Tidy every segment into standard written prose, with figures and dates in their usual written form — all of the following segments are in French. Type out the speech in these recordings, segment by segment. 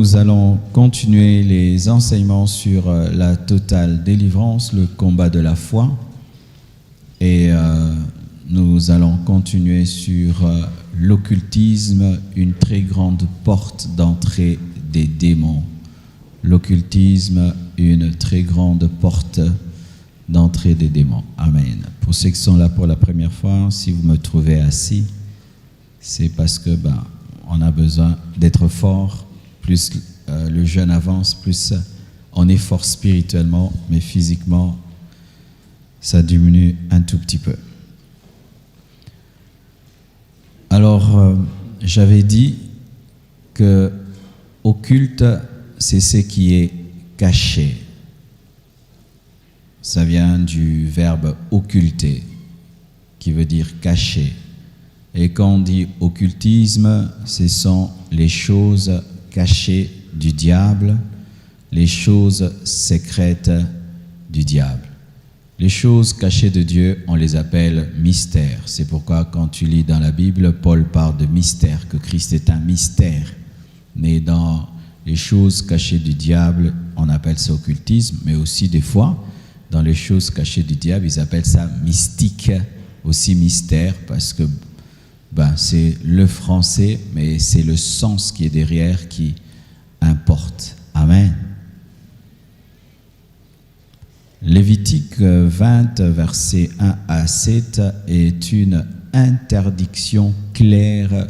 Nous allons continuer les enseignements sur la totale délivrance, le combat de la foi. Et nous allons continuer sur l'occultisme, une très grande porte d'entrée des démons. L'occultisme, une très grande porte d'entrée des démons. Amen. Pour ceux qui sont là pour la première fois, si vous me trouvez assis, c'est parce que on a besoin d'être fort. Plus le jeûne avance, plus on est fort spirituellement, mais physiquement, ça diminue un tout petit peu. Alors, j'avais dit que occulte, c'est ce qui est caché. Ça vient du verbe occulter, qui veut dire cacher. Et quand on dit occultisme, ce sont les choses cachées du diable, les choses secrètes du diable. Les choses cachées de Dieu, on les appelle mystères. C'est pourquoi quand tu lis dans la Bible, Paul parle de mystère, que Christ est un mystère. Mais dans les choses cachées du diable, on appelle ça occultisme, mais aussi des fois, dans les choses cachées du diable, ils appellent ça mystique, aussi mystère, parce que c'est le français, mais c'est le sens qui est derrière qui importe. Amen. Lévitique 20, versets 1 à 7 est une interdiction claire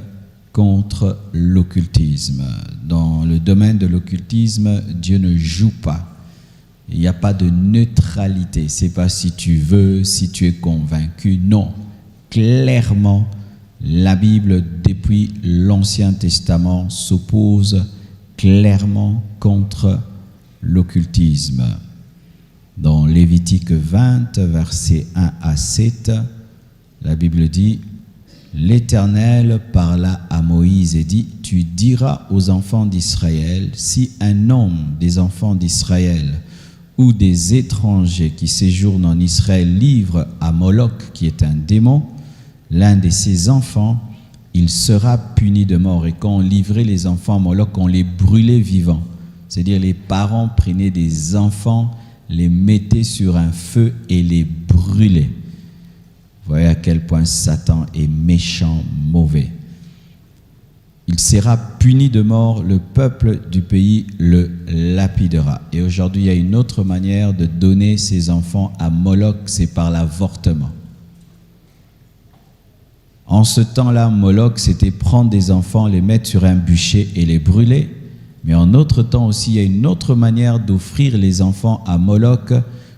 contre l'occultisme. Dans le domaine de l'occultisme, Dieu ne joue pas. Il n'y a pas de neutralité. C'est pas si tu veux, si tu es convaincu. Non. Clairement, la Bible, depuis l'Ancien Testament, s'oppose clairement contre l'occultisme. Dans Lévitique 20, versets 1 à 7, la Bible dit « L'Éternel parla à Moïse et dit « Tu diras aux enfants d'Israël, si un homme des enfants d'Israël ou des étrangers qui séjournent en Israël livre à Moloch, qui est un démon, l'un de ses enfants, il sera puni de mort. » Et quand on livrait les enfants à Moloch, on les brûlait vivants. C'est-à-dire les parents prenaient des enfants, les mettaient sur un feu et les brûlaient. Vous voyez à quel point Satan est méchant, mauvais. Il sera puni de mort, le peuple du pays le lapidera. Et aujourd'hui, il y a une autre manière de donner ses enfants à Moloch, c'est par l'avortement. En ce temps-là, Moloch, c'était prendre des enfants, les mettre sur un bûcher et les brûler. Mais en autre temps aussi, il y a une autre manière d'offrir les enfants à Moloch.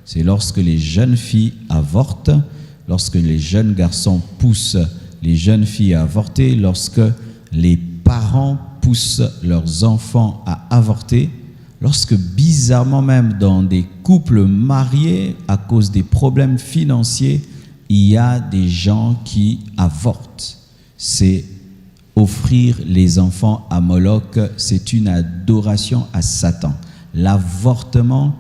C'est lorsque les jeunes filles avortent, lorsque les jeunes garçons poussent les jeunes filles à avorter, lorsque les parents poussent leurs enfants à avorter, lorsque bizarrement même dans des couples mariés, à cause des problèmes financiers, il y a des gens qui avortent. C'est offrir les enfants à Moloch, c'est une adoration à Satan. L'avortement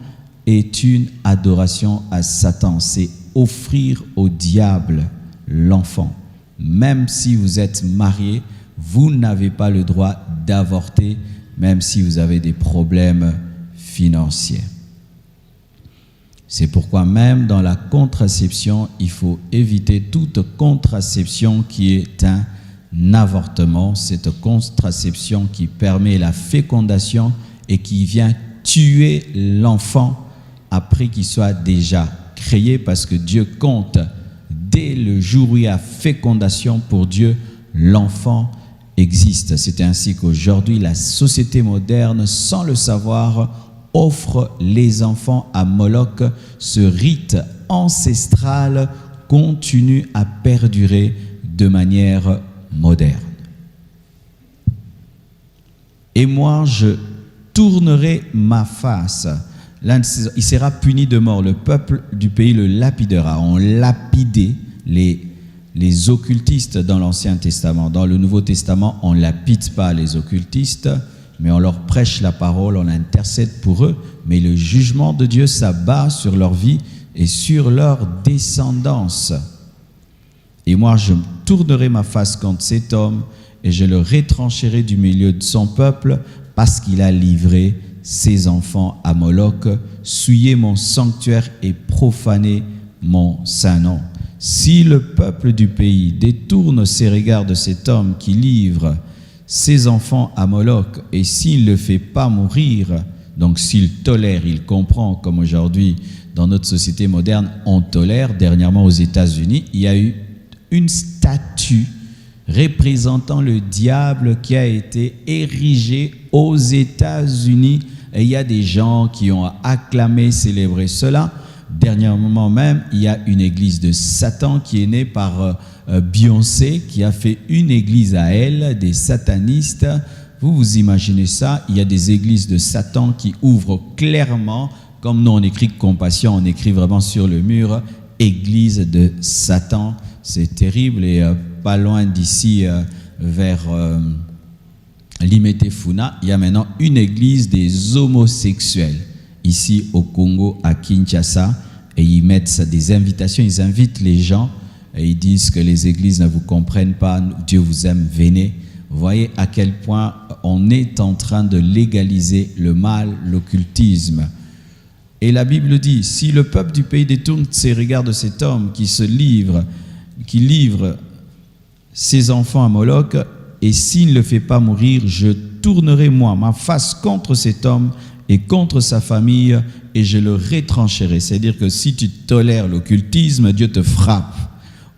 est une adoration à Satan. C'est offrir au diable l'enfant. Même si vous êtes marié, vous n'avez pas le droit d'avorter, même si vous avez des problèmes financiers. C'est pourquoi même dans la contraception, il faut éviter toute contraception qui est un avortement, cette contraception qui permet la fécondation et qui vient tuer l'enfant après qu'il soit déjà créé, parce que Dieu compte dès le jour où il y a fécondation, pour Dieu, l'enfant existe. C'est ainsi qu'aujourd'hui, la société moderne, sans le savoir, offre les enfants à Moloch. Ce rite ancestral continue à perdurer de manière moderne. Et moi, je tournerai ma face. Il sera puni de mort. Le peuple du pays le lapidera. On lapidait les occultistes dans l'Ancien Testament. Dans le Nouveau Testament, on ne lapide pas les occultistes, mais on leur prêche la parole, on intercède pour eux. Mais le jugement de Dieu s'abat sur leur vie et sur leur descendance. Et moi, je tournerai ma face contre cet homme et je le retrancherai du milieu de son peuple, parce qu'il a livré ses enfants à Moloch, souillé mon sanctuaire et profané mon saint nom. Si le peuple du pays détourne ses regards de cet homme qui livre ses enfants à Moloch, et s'il ne le fait pas mourir, donc s'il tolère, il comprend, comme aujourd'hui dans notre société moderne, on tolère. Dernièrement aux États-Unis, il y a eu une statue représentant le diable qui a été érigée aux États-Unis. Et il y a des gens qui ont acclamé, célébré cela. Dernièrement même, il y a une église de Satan qui est née par Beyoncé, qui a fait une église à elle, des satanistes. Vous imaginez ça? Il y a des églises de Satan qui ouvrent clairement, comme nous on écrit compassion, on écrit vraiment sur le mur, église de Satan. C'est terrible. Et pas loin d'ici, vers Limete-Funa, il y a maintenant une église des homosexuels, ici au Congo, à Kinshasa, et ils mettent des invitations, ils invitent les gens, et ils disent que les églises ne vous comprennent pas, Dieu vous aime, venez. Vous voyez à quel point on est en train de légaliser le mal, l'occultisme. Et la Bible dit, si le peuple du pays détourne ses regards de cet homme qui livre ses enfants à Moloch, et s'il ne le fait pas mourir, je tournerai moi ma face contre cet homme et contre sa famille, et je le retrancherai. C'est-à-dire que si tu tolères l'occultisme, Dieu te frappe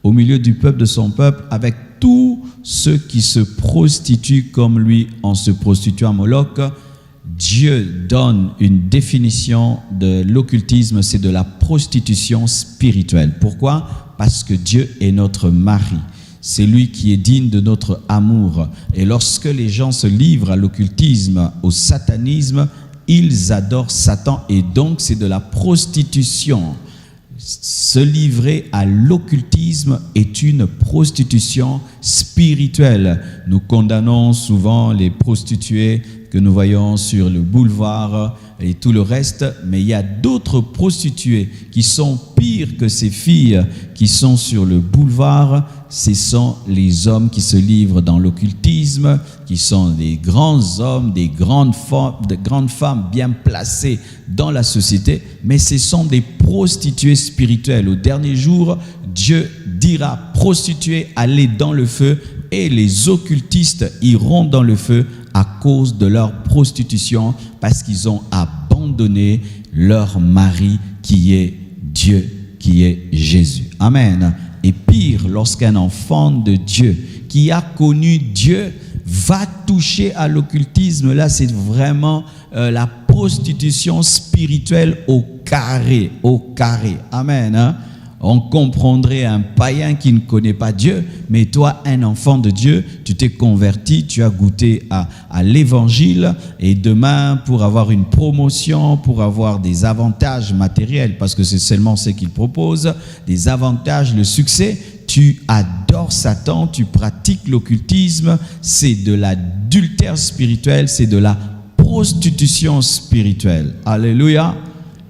au milieu du peuple, de son peuple, avec tous ceux qui se prostituent comme lui en se prostituant à Moloch. Dieu donne une définition de l'occultisme, c'est de la prostitution spirituelle. Pourquoi? Parce que Dieu est notre mari. C'est lui qui est digne de notre amour. Et lorsque les gens se livrent à l'occultisme, au satanisme, ils adorent Satan, et donc c'est de la prostitution. Se livrer à l'occultisme est une prostitution spirituelle. Nous condamnons souvent les prostituées que nous voyons sur le boulevard et tout le reste, mais il y a d'autres prostituées qui sont pires que ces filles qui sont sur le boulevard. Ce sont les hommes qui se livrent dans l'occultisme, qui sont des grands hommes, des grandes femmes bien placées dans la société, mais ce sont des prostituées spirituelles. Au dernier jour, Dieu dira: prostituées, allez dans le feu, et les occultistes iront dans le feu à cause de leur prostitution, parce qu'ils ont abandonné leur mari qui est Dieu, qui est Jésus. Amen. Et pire, lorsqu'un enfant de Dieu qui a connu Dieu va toucher à l'occultisme, là c'est vraiment la prostitution spirituelle au carré, au carré. Amen. Hein? On comprendrait un païen qui ne connaît pas Dieu, mais toi, un enfant de Dieu, tu t'es converti, tu as goûté à l'évangile, et demain, pour avoir une promotion, pour avoir des avantages matériels, parce que c'est seulement ce qu'il propose, des avantages, le succès, tu adores Satan, tu pratiques l'occultisme, c'est de l'adultère spirituel, c'est de la prostitution spirituelle. Alléluia.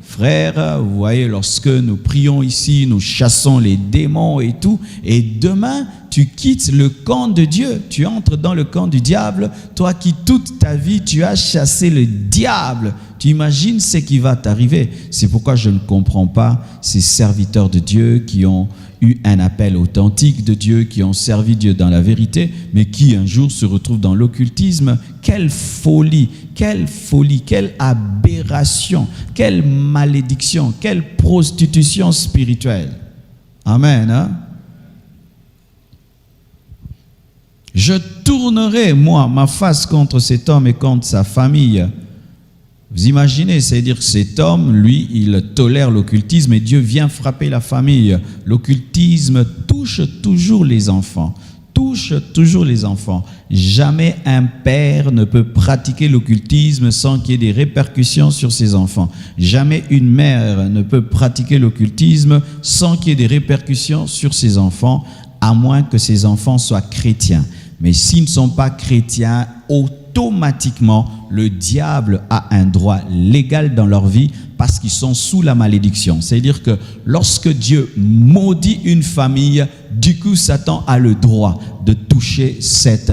Frères, vous voyez, lorsque nous prions ici, nous chassons les démons et tout, et demain, tu quittes le camp de Dieu, tu entres dans le camp du diable, toi qui toute ta vie, tu as chassé le diable. Tu imagines ce qui va t'arriver. C'est pourquoi je ne comprends pas ces serviteurs de Dieu qui ont eu un appel authentique de Dieu, qui ont servi Dieu dans la vérité, mais qui un jour se retrouvent dans l'occultisme. Quelle folie, quelle aberration, quelle malédiction, quelle prostitution spirituelle. Amen. Hein? Je tournerai, moi, ma face contre cet homme et contre sa famille. Vous imaginez, c'est-à-dire que cet homme, lui, il tolère l'occultisme et Dieu vient frapper la famille. L'occultisme touche toujours les enfants. Touche toujours les enfants. Jamais un père ne peut pratiquer l'occultisme sans qu'il y ait des répercussions sur ses enfants. Jamais une mère ne peut pratiquer l'occultisme sans qu'il y ait des répercussions sur ses enfants, à moins que ses enfants soient chrétiens. Mais s'ils ne sont pas chrétiens, automatiquement, le diable a un droit légal dans leur vie parce qu'ils sont sous la malédiction. C'est-à-dire que lorsque Dieu maudit une famille, du coup, Satan a le droit de toucher cette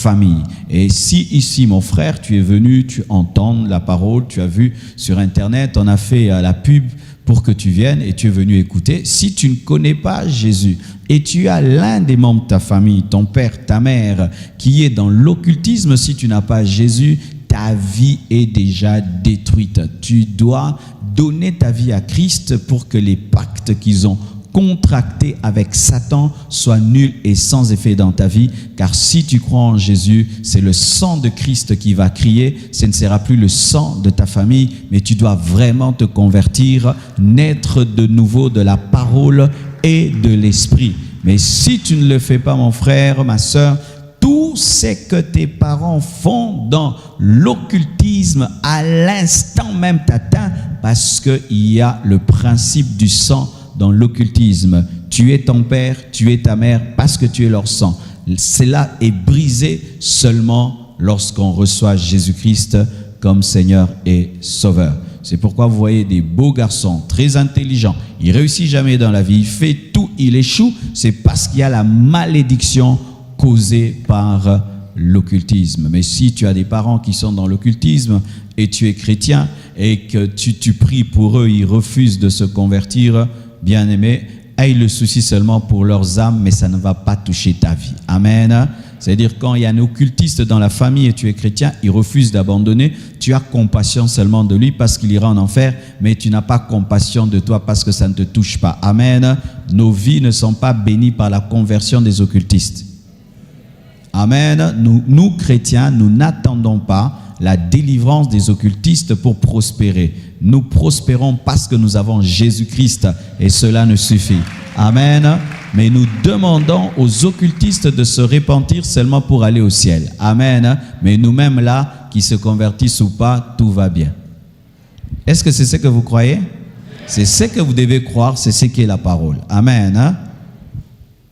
famille. Et si ici, mon frère, tu es venu, tu entends la parole, tu as vu sur Internet, on a fait la pub pour que tu viennes et tu es venu écouter. Si tu ne connais pas Jésus et tu as l'un des membres de ta famille, ton père, ta mère, qui est dans l'occultisme, si tu n'as pas Jésus, ta vie est déjà détruite. Tu dois donner ta vie à Christ pour que les pactes qu'ils ont contractés avec Satan soient nuls et sans effet dans ta vie, car si tu crois en Jésus, c'est le sang de Christ qui va crier, ce ne sera plus le sang de ta famille, mais tu dois vraiment te convertir, naître de nouveau de la parole et de l'esprit. Mais si tu ne le fais pas, mon frère, ma sœur, tout ce que tes parents font dans l'occultisme à l'instant même t'atteint, parce qu'il y a le principe du sang dans l'occultisme. Tu es ton père, tu es ta mère, parce que tu es leur sang. Cela est brisé seulement lorsqu'on reçoit Jésus-Christ comme Seigneur et Sauveur. C'est pourquoi vous voyez des beaux garçons, très intelligents. Il réussit jamais dans la vie, il fait tout, il échoue. C'est parce qu'il y a la malédiction causée par l'occultisme. Mais si tu as des parents qui sont dans l'occultisme et tu es chrétien et que tu pries pour eux, ils refusent de se convertir, bien-aimé, aie le souci seulement pour leurs âmes, mais ça ne va pas toucher ta vie. Amen. C'est-à-dire quand il y a un occultiste dans la famille et tu es chrétien, il refuse d'abandonner, tu as compassion seulement de lui parce qu'il ira en enfer, mais tu n'as pas compassion de toi parce que ça ne te touche pas. Amen. Nos vies ne sont pas bénies par la conversion des occultistes. Amen. Nous chrétiens, nous n'attendons pas la délivrance des occultistes pour prospérer. Nous prospérons parce que nous avons Jésus-Christ et cela nous suffit. Amen. Mais nous demandons aux occultistes de se repentir seulement pour aller au ciel. Amen. Mais nous-mêmes là, qui se convertissent ou pas, tout va bien. Est-ce que c'est ce que vous croyez? C'est ce que vous devez croire, c'est ce qu'est la parole. Amen.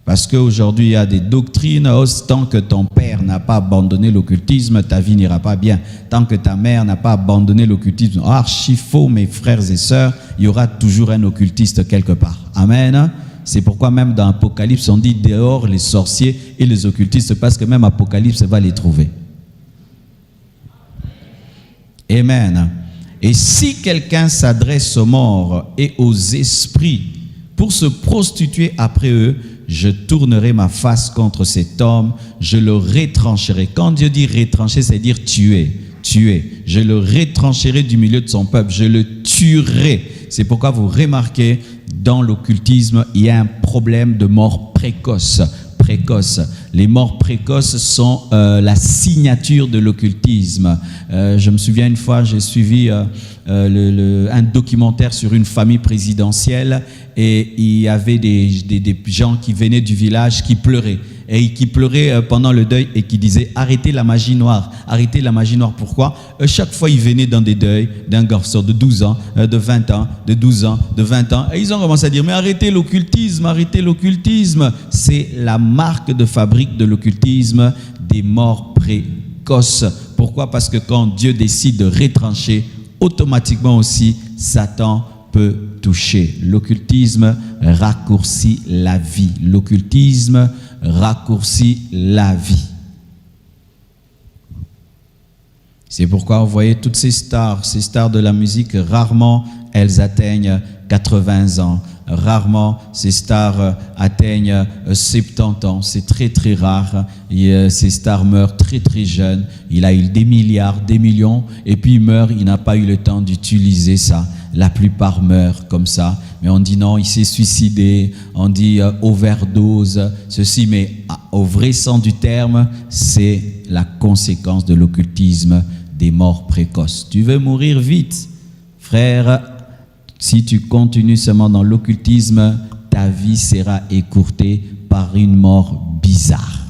Parce qu'aujourd'hui, il y a des doctrines, tant que ton père n'a pas abandonné l'occultisme, ta vie n'ira pas bien. Tant que ta mère n'a pas abandonné l'occultisme, archi faux, mes frères et sœurs, il y aura toujours un occultiste quelque part. Amen. C'est pourquoi même dans Apocalypse, on dit dehors les sorciers et les occultistes, parce que même Apocalypse va les trouver. Amen. Et si quelqu'un s'adresse aux morts et aux esprits pour se prostituer après eux, je tournerai ma face contre cet homme, je le retrancherai. Quand Dieu dit retrancher, c'est dire tuer. Je le retrancherai du milieu de son peuple, je le tuerai. C'est pourquoi vous remarquez, dans l'occultisme, il y a un problème de mort précoce. Les morts précoces sont la signature de l'occultisme. Je me souviens une fois, j'ai suivi un documentaire sur une famille présidentielle et il y avait des gens qui venaient du village qui pleuraient. Et qui pleuraient pendant le deuil et qui disaient « Arrêtez la magie noire ». Arrêtez la magie noire. Pourquoi? Chaque fois, ils venaient dans des deuils d'un garçon de 12 ans, de 20 ans, de 12 ans, de 20 ans. Et ils ont commencé à dire « Mais arrêtez l'occultisme, arrêtez l'occultisme ». C'est la marque de fabrique de l'occultisme, des morts précoces. Pourquoi? Parce que quand Dieu décide de retrancher, automatiquement aussi, Satan peut toucher. L'occultisme raccourcit la vie. L'occultisme raccourcit la vie. C'est pourquoi vous voyez toutes ces stars de la musique, rarement elles atteignent 80 ans. Rarement ces stars atteignent 70 ans. C'est très très rare. Ces stars meurent très très jeunes. Il a eu des milliards, des millions, et puis il meurt, il n'a pas eu le temps d'utiliser ça. La plupart meurent comme ça. Mais on dit non, il s'est suicidé. On dit overdose, ceci. Mais au vrai sens du terme, c'est la conséquence de l'occultisme, des morts précoces. Tu veux mourir vite, frère? Si tu continues seulement dans l'occultisme, ta vie sera écourtée par une mort bizarre.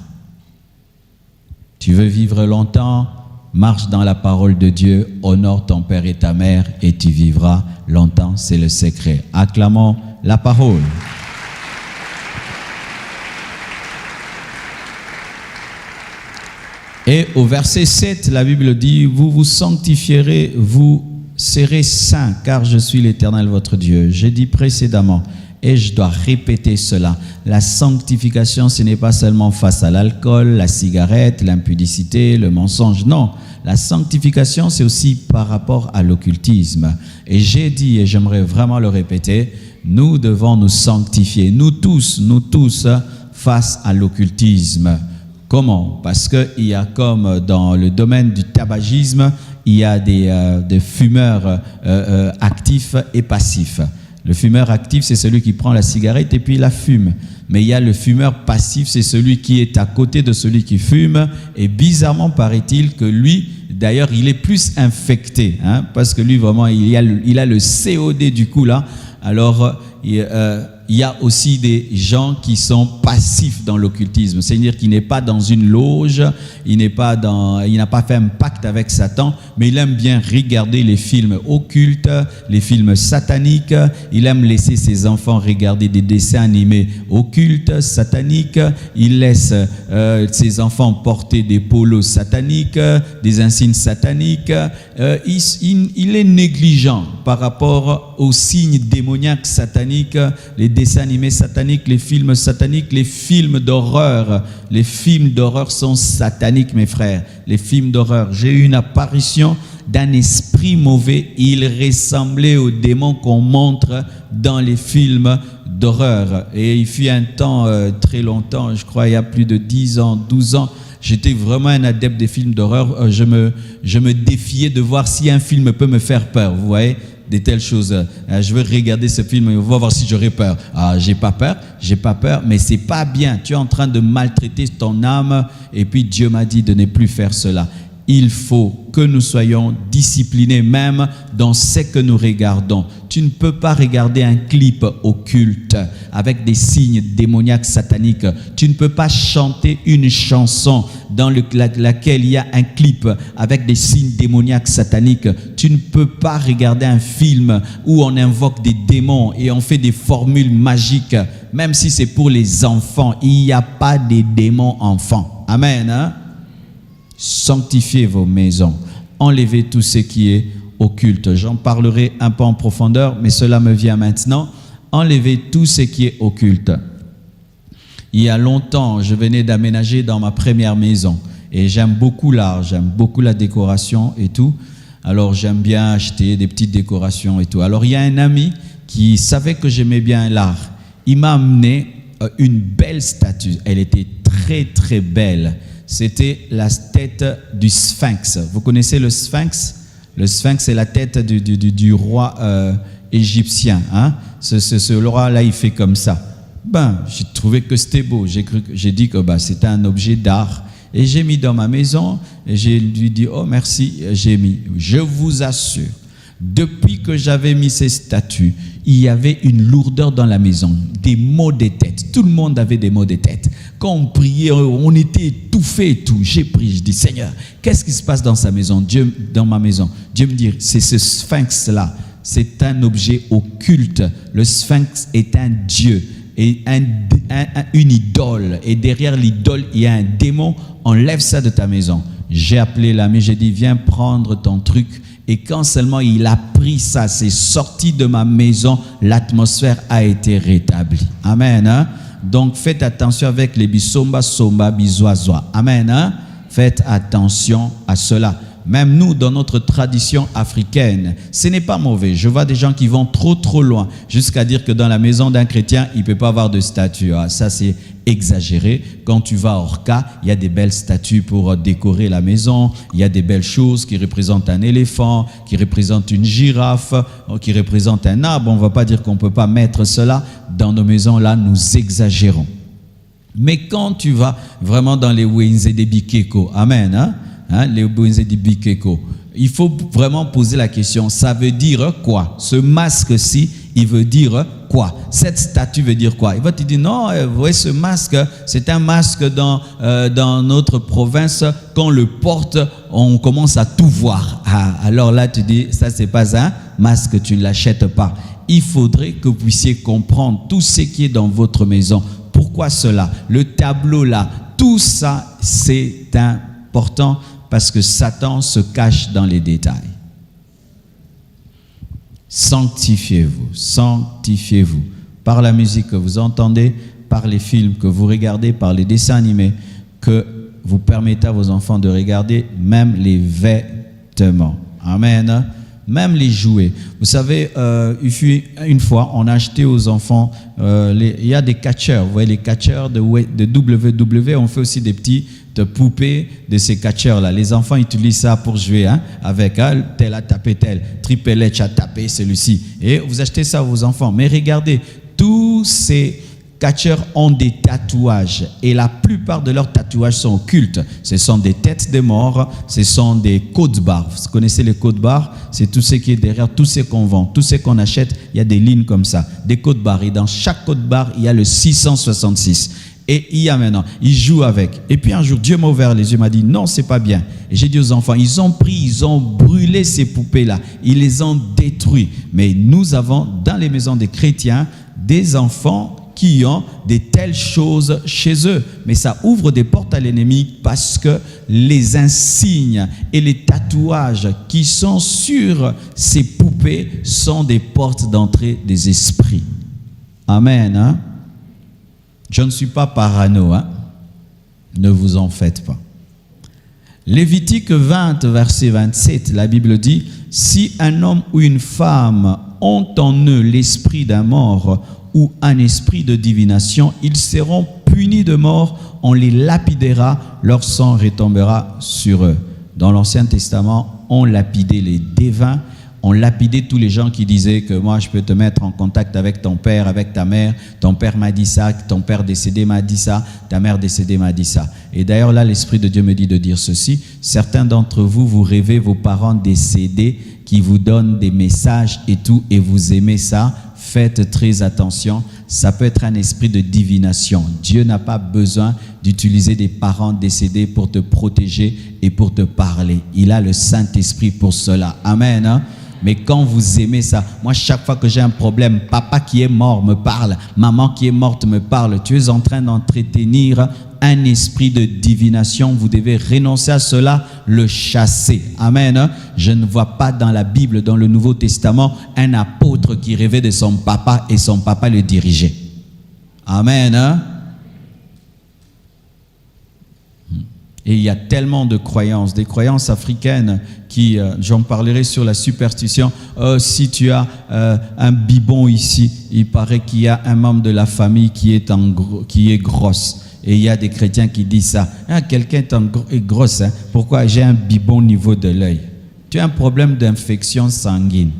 Tu veux vivre longtemps? Marche dans la parole de Dieu, honore ton père et ta mère et tu vivras longtemps, c'est le secret. Acclamons la parole. Et au verset 7, la Bible dit, vous vous sanctifierez, vous serez saints, car je suis l'Éternel votre Dieu. J'ai dit précédemment, Et je dois répéter cela. La sanctification, ce n'est pas seulement face à l'alcool, la cigarette, l'impudicité, le mensonge. Non, la sanctification, c'est aussi par rapport à l'occultisme. Et j'ai dit, et j'aimerais vraiment le répéter, nous devons nous sanctifier, nous tous, face à l'occultisme. Comment? Parce qu'il y a comme dans le domaine du tabagisme, il y a des fumeurs actifs et passifs. Le fumeur actif, c'est celui qui prend la cigarette et puis il la fume. Mais il y a le fumeur passif, c'est celui qui est à côté de celui qui fume. Et bizarrement, paraît-il que lui, d'ailleurs, il est plus infecté. Hein, parce que lui, vraiment, il a le COD du coup là. Alors, il y a aussi des gens qui sont passifs dans l'occultisme. C'est-à-dire qu'il n'est pas dans une loge, il n'a pas fait un pacte avec Satan, mais il aime bien regarder les films occultes, les films sataniques. Il aime laisser ses enfants regarder des dessins animés occultes, sataniques. Il laisse ses enfants porter des polos sataniques, des insignes sataniques. Il est négligent par rapport aux signes démoniaques sataniques, les dessins animés sataniques, les films sataniques, les films d'horreur. Les films d'horreur sont sataniques, mes frères. Les films d'horreur. J'ai eu une apparition d'un esprit mauvais. Il ressemblait aux démons qu'on montre dans les films d'horreur. Et il fut un temps, très longtemps, je crois il y a plus de 10 ans, 12 ans, j'étais vraiment un adepte des films d'horreur. Je me défiais de voir si un film peut me faire peur, vous voyez, des telles choses. Je veux regarder ce film et on va voir si j'aurais peur. J'ai pas peur, mais c'est pas bien. Tu es en train de maltraiter ton âme et puis Dieu m'a dit de ne plus faire cela. Il faut que nous soyons disciplinés même dans ce que nous regardons. Tu ne peux pas regarder un clip occulte avec des signes démoniaques sataniques. Tu ne peux pas chanter une chanson dans laquelle il y a un clip avec des signes démoniaques sataniques. Tu ne peux pas regarder un film où on invoque des démons et on fait des formules magiques, même si c'est pour les enfants. Il n'y a pas de démons enfants. Amen, hein? Sanctifiez vos maisons, enlevez tout ce qui est occulte. J'en parlerai un peu en profondeur, mais cela me vient maintenant. Enlevez tout ce qui est occulte. Il y a longtemps, je venais d'aménager dans ma première maison et j'aime beaucoup l'art, j'aime beaucoup la décoration et tout. Alors j'aime bien acheter des petites décorations et tout. Alors il y a un ami qui savait que j'aimais bien l'art. Il m'a amené une belle statue. Elle était très très belle. C'était la tête du Sphinx. Vous connaissez le Sphinx? Le Sphinx, c'est la tête du roi égyptien. Hein? Ce roi-là, il fait comme ça. J'ai trouvé que c'était beau. J'ai dit que c'était un objet d'art. Et j'ai mis dans ma maison. Et j'ai lui dit, oh merci, j'ai mis. Je vous assure, depuis que j'avais mis ces statues, il y avait une lourdeur dans la maison, des maux de tête. Tout le monde avait des maux de tête. Quand on priait, on était étouffés et tout. J'ai prié, je dis, Seigneur, qu'est-ce qui se passe dans sa maison? Dans ma maison. Dieu me dit, c'est ce sphinx-là. C'est un objet occulte. Le sphinx est un dieu et une idole. Et derrière l'idole, il y a un démon. Enlève ça de ta maison. J'ai appelé l'ami, j'ai dit, viens prendre ton truc. Et quand seulement il a pris ça, c'est sorti de ma maison, l'atmosphère a été rétablie. Amen. Hein? Donc faites attention avec les bisomba, somba, bisoazoa. Amen. Hein? Faites attention à cela. Même nous, dans notre tradition africaine, ce n'est pas mauvais. Je vois des gens qui vont trop loin, jusqu'à dire que dans la maison d'un chrétien, il ne peut pas avoir de statue. Ah, ça, c'est exagéré. Quand tu vas à Orca, il y a des belles statues pour décorer la maison. Il y a des belles choses qui représentent un éléphant, qui représentent une girafe, qui représentent un arbre. On ne va pas dire qu'on ne peut pas mettre cela. Dans nos maisons, là, nous exagérons. Mais quand tu vas vraiment dans les Wenze de Bikeko, amen, hein? Les Wenze de Bikeko, il faut vraiment poser la question, ça veut dire quoi? Ce masque-ci, il veut dire quoi? Cette statue veut dire quoi? Il va te dire, non, vous voyez ce masque, c'est un masque dans notre province, quand on le porte, on commence à tout voir. Alors là, tu dis, ça c'est pas un masque, tu ne l'achètes pas. Il faudrait que vous puissiez comprendre tout ce qui est dans votre maison. Pourquoi cela? Le tableau là, tout ça, c'est important parce que Satan se cache dans les détails. Sanctifiez-vous, sanctifiez-vous. par la musique que vous entendez, par les films que vous regardez, par les dessins animés, que vous permettez à vos enfants de regarder, même les vêtements. Amen. Même les jouets. Vous savez, une fois, on a acheté aux enfants, il y a des catcheurs, vous voyez les catcheurs de WWE, on fait aussi des petites poupées de ces catcheurs-là. Les enfants utilisent ça pour jouer avec, tel a tapé tel, Triple H a tapé celui-ci. Et vous achetez ça à vos enfants. Mais regardez, tous ces catcheurs ont des tatouages et la plupart de leurs tatouages sont occultes. Ce sont des têtes de morts, ce sont des codes barres. Vous connaissez les codes barres? C'est tout ce qui est derrière, tout ce qu'on vend, tout ce qu'on achète, il y a des lignes comme ça, des codes barres. Et dans chaque code barre, il y a le 666. Et il y a maintenant, ils jouent avec. Et puis un jour, Dieu m'a ouvert les yeux, m'a dit non, c'est pas bien. Et j'ai dit aux enfants, ils ont brûlé ces poupées-là, ils les ont détruites. Mais nous avons dans les maisons des chrétiens des enfants qui ont de telles choses chez eux. Mais ça ouvre des portes à l'ennemi parce que les insignes et les tatouages qui sont sur ces poupées sont des portes d'entrée des esprits. Amen. Je ne suis pas parano. Ne vous en faites pas. Lévitique 20, verset 27, la Bible dit « Si un homme ou une femme ont en eux l'esprit d'un mort ou un esprit de divination, ils seront punis de mort, on les lapidera, leur sang retombera sur eux. » Dans l'Ancien Testament, on lapidait les devins, on lapidait tous les gens qui disaient que moi je peux te mettre en contact avec ton père, avec ta mère, ton père m'a dit ça, ton père décédé m'a dit ça, ta mère décédée m'a dit ça. Et d'ailleurs là, l'Esprit de Dieu me dit de dire ceci, certains d'entre vous, vous rêvez vos parents décédés qui vous donnent des messages et tout, et vous aimez ça. Faites très attention, ça peut être un esprit de divination. Dieu n'a pas besoin d'utiliser des parents décédés pour te protéger et pour te parler. Il a le Saint-Esprit pour cela. Amen. Mais quand vous aimez ça, moi chaque fois que j'ai un problème, papa qui est mort me parle, maman qui est morte me parle, tu es en train d'entretenir un esprit de divination, vous devez renoncer à cela, le chasser. Amen. Je ne vois pas dans la Bible, dans le Nouveau Testament, un apôtre qui rêvait de son papa et son papa le dirigeait. Amen. Et il y a tellement de croyances, des croyances africaines qui, j'en parlerai sur la superstition. Si tu as un biberon ici, il paraît qu'il y a un membre de la famille qui est grosse. Et il y a des chrétiens qui disent ça. Quelqu'un est grosse. Pourquoi? J'ai un biberon au niveau de l'œil. Tu as un problème d'infection sanguine.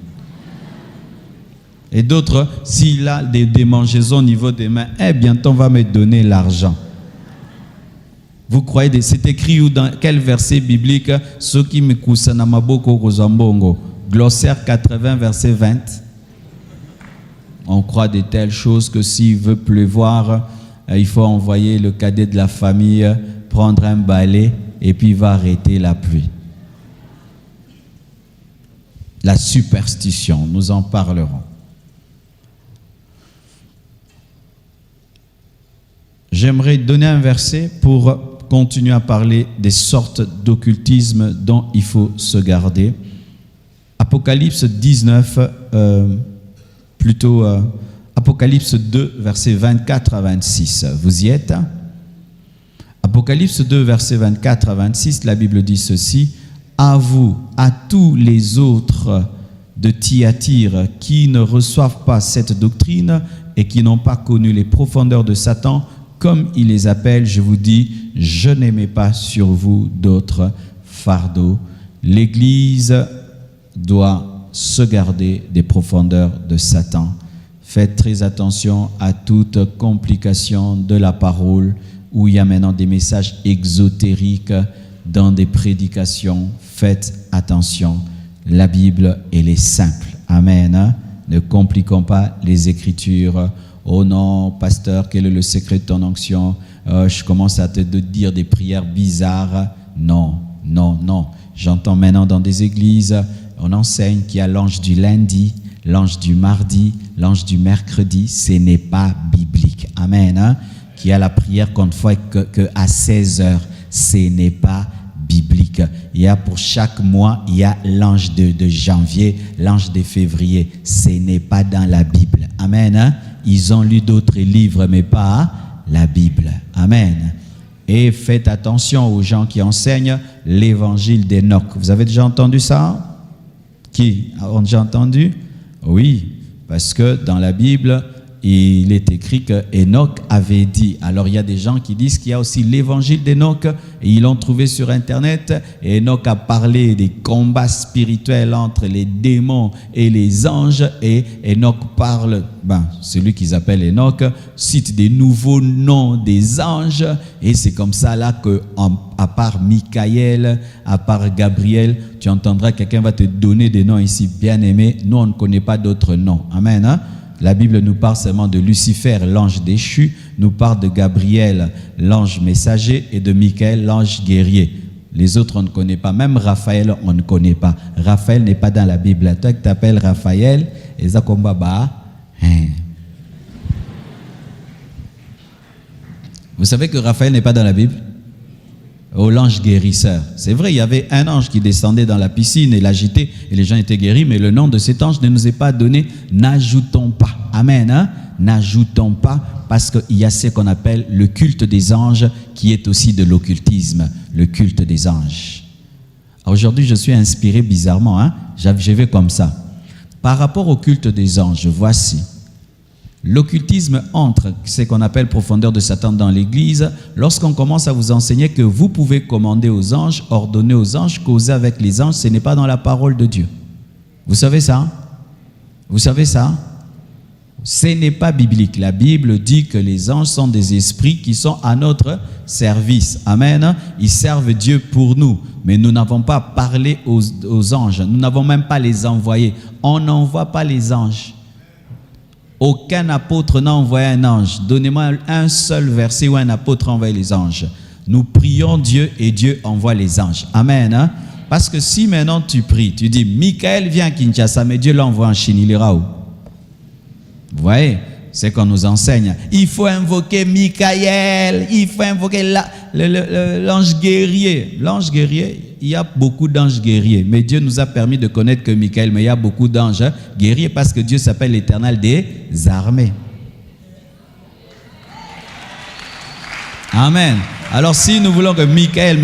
Et d'autres, s'il a des démangeaisons au niveau des mains, bientôt on va me donner l'argent. Vous croyez, c'est écrit où dans quel verset biblique? Ceux qui me kusana maboko kozambongo. Glossaire 80, verset 20. On croit de telles choses que s'il veut pleuvoir, il faut envoyer le cadet de la famille prendre un balai et puis il va arrêter la pluie. La superstition, nous en parlerons. J'aimerais donner un verset pour continuer à parler des sortes d'occultisme dont il faut se garder. Apocalypse 19, Apocalypse 2, versets 24 à 26. Vous y êtes? Apocalypse 2, versets 24 à 26, la Bible dit ceci. À vous, à tous les autres de Thyatire qui ne reçoivent pas cette doctrine et qui n'ont pas connu les profondeurs de Satan, comme il les appelle, je vous dis, je ne mets pas sur vous d'autres fardeaux. L'Église doit se garder des profondeurs de Satan. Faites très attention à toute complication de la parole où il y a maintenant des messages exotériques dans des prédications. Faites attention. La Bible, elle est simple. Amen. Ne compliquons pas les Écritures. Oh non, pasteur, quel est le secret de ton onction? Je commence à te dire des prières bizarres. Non, non, non. J'entends maintenant dans des églises, on enseigne qu'il y a l'ange du lundi, l'ange du mardi, l'ange du mercredi. Ce n'est pas biblique. Amen. Qu'il y a la prière qu'on ne fait que à 16 heures. Ce n'est pas biblique. Il y a pour chaque mois, il y a l'ange de janvier, l'ange de février. Ce n'est pas dans la Bible. Amen. Ils ont lu d'autres livres, mais pas la Bible. Amen. Et faites attention aux gens qui enseignent l'évangile d'Enoch. Vous avez déjà entendu ça? Qui a déjà entendu? Oui, parce que dans la Bible, il est écrit que Enoch avait dit. Alors il y a des gens qui disent qu'il y a aussi l'évangile d'Enoch et ils l'ont trouvé sur internet. Et Enoch a parlé des combats spirituels entre les démons et les anges. Et Enoch parle, celui qu'ils appellent Enoch cite des nouveaux noms des anges. Et c'est comme ça là que, à part Michael, à part Gabriel, tu entendras quelqu'un va te donner des noms ici, bien aimé. Nous on ne connaît pas d'autres noms. Amen. Hein? La Bible nous parle seulement de Lucifer, l'ange déchu, nous parle de Gabriel, l'ange messager, et de Michael, l'ange guerrier. Les autres, on ne connaît pas. Même Raphaël, on ne connaît pas. Raphaël n'est pas dans la Bible. Toi qui t'appelles Raphaël, et ça comme Vous savez que Raphaël n'est pas dans la Bible? Oh, l'ange guérisseur. C'est vrai, il y avait un ange qui descendait dans la piscine et l'agitait et les gens étaient guéris, mais le nom de cet ange ne nous est pas donné. N'ajoutons pas. Amen. Hein? N'ajoutons pas, parce qu'il y a ce qu'on appelle le culte des anges qui est aussi de l'occultisme. Le culte des anges. Aujourd'hui, je suis inspiré bizarrement. Hein? Je vais comme ça. Par rapport au culte des anges, voici. L'occultisme entre ce qu'on appelle profondeur de Satan dans l'église lorsqu'on commence à vous enseigner que vous pouvez commander aux anges, ordonner aux anges, causer avec les anges. Ce n'est pas dans la parole de Dieu. Vous savez ça? Vous savez ça? Ce n'est pas biblique. La Bible dit que les anges sont des esprits qui sont à notre service. Amen. Ils servent Dieu pour nous. Mais nous n'avons pas parlé aux anges. Nous n'avons même pas les envoyés. On n'envoie pas les anges. Aucun apôtre n'a envoyé un ange. Donnez-moi un seul verset où un apôtre a envoyé les anges. Nous prions Dieu et Dieu envoie les anges. Amen. Hein? Parce que si maintenant tu pries, tu dis Michael vient à Kinshasa, mais Dieu l'envoie en Chine, il ira où? Vous voyez, c'est qu'on nous enseigne. Il faut invoquer Michael, il faut invoquer l'ange guerrier. L'ange guerrier, il y a beaucoup d'anges guerriers, mais Dieu nous a permis de connaître que Michael, mais il y a beaucoup d'anges guerriers parce que Dieu s'appelle l'Éternel des armées. Amen. Alors si nous voulons que Michael,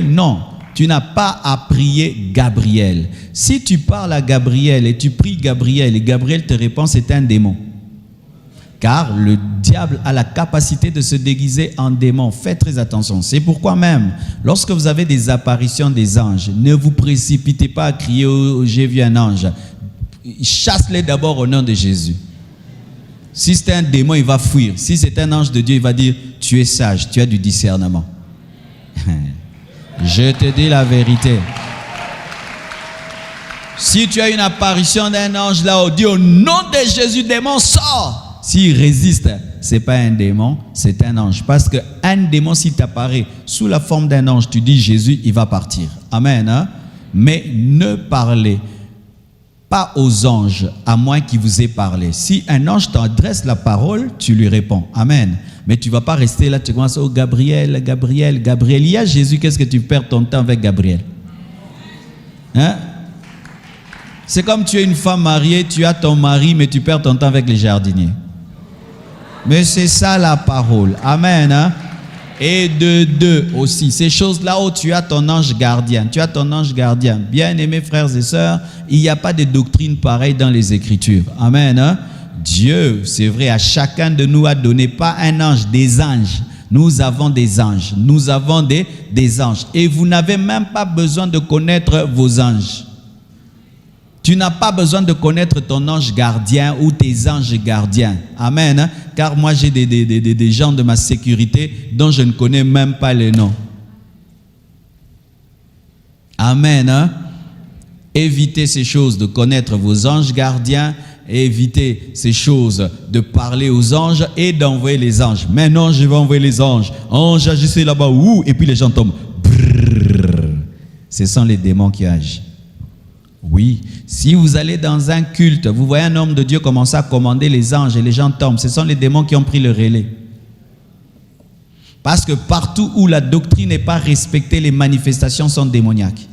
non. Tu n'as pas à prier Gabriel. Si tu parles à Gabriel et tu pries Gabriel et Gabriel te répond, c'est un démon. Car le diable a la capacité de se déguiser en démon. Faites très attention. C'est pourquoi même, lorsque vous avez des apparitions des anges, ne vous précipitez pas à crier oh, j'ai vu un ange. Chasse-les d'abord au nom de Jésus. Si c'est un démon, il va fuir. Si c'est un ange de Dieu, il va dire tu es sage, tu as du discernement. Je te dis la vérité. Si tu as une apparition d'un ange là-haut, dis au nom de Jésus, démon, sort. S'il résiste, ce n'est pas un démon, c'est un ange. Parce qu'un démon, s'il t'apparaît sous la forme d'un ange, tu dis Jésus, il va partir. Amen. Hein? Mais ne parlez pas aux anges, à moins qu'il vous ait parlé. Si un ange t'adresse la parole, tu lui réponds. Amen. Mais tu ne vas pas rester là, tu commences, oh Gabriel. Il y a Jésus, qu'est-ce que tu perds ton temps avec Gabriel? Hein? C'est comme tu es une femme mariée, tu as ton mari, mais tu perds ton temps avec les jardiniers. Mais c'est ça la parole. Amen. Hein? Et de deux aussi. Ces choses-là où tu as ton ange gardien. Tu as ton ange gardien. Bien-aimés frères et sœurs, il n'y a pas de doctrine pareille dans les Écritures. Amen. Hein? Dieu, c'est vrai, à chacun de nous a donné pas un ange, des anges. Nous avons des anges. Nous avons des anges. Et vous n'avez même pas besoin de connaître vos anges. Tu n'as pas besoin de connaître ton ange gardien ou tes anges gardiens. Amen. Hein? Car moi, j'ai des gens de ma sécurité dont je ne connais même pas les noms. Amen. Hein? Évitez ces choses de connaître vos anges gardiens. Évitez ces choses de parler aux anges et d'envoyer les anges. Maintenant, je vais envoyer les anges. Ange, agissez là-bas. Ouh, et puis les gens tombent. Brrr. Ce sont les démons qui agissent. Oui, si vous allez dans un culte, vous voyez un homme de Dieu commencer à commander les anges et les gens tombent. Ce sont les démons qui ont pris le relais. Parce que partout où la doctrine n'est pas respectée, les manifestations sont démoniaques.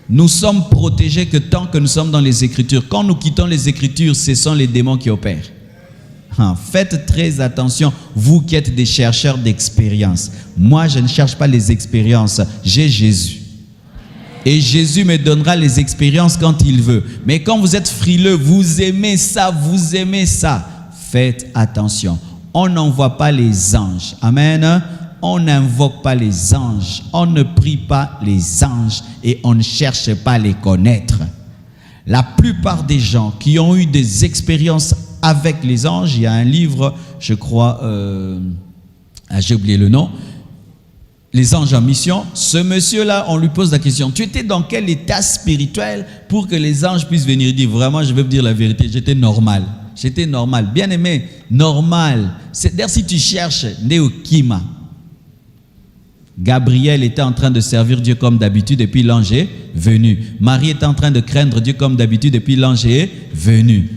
Nous sommes protégés que tant que nous sommes dans les Écritures. Quand nous quittons les Écritures, ce sont les démons qui opèrent. Faites très attention, vous qui êtes des chercheurs d'expérience. Moi, je ne cherche pas les expériences, j'ai Jésus. Et Jésus me donnera les expériences quand il veut. Mais quand vous êtes frileux, vous aimez ça, faites attention. On n'envoie pas les anges. Amen. On n'invoque pas les anges. On ne prie pas les anges. Et on ne cherche pas à les connaître. La plupart des gens qui ont eu des expériences avec les anges, il y a un livre, je crois, j'ai oublié le nom, Les anges en mission. Ce monsieur-là, on lui pose la question, tu étais dans quel état spirituel pour que les anges puissent venir? Il dit, vraiment, je vais vous dire la vérité, j'étais normal. Bien aimé, normal. C'est-à-dire, si tu cherches Néokima, Gabriel était en train de servir Dieu comme d'habitude et puis l'ange est venu. Marie était en train de craindre Dieu comme d'habitude et puis l'ange est venu.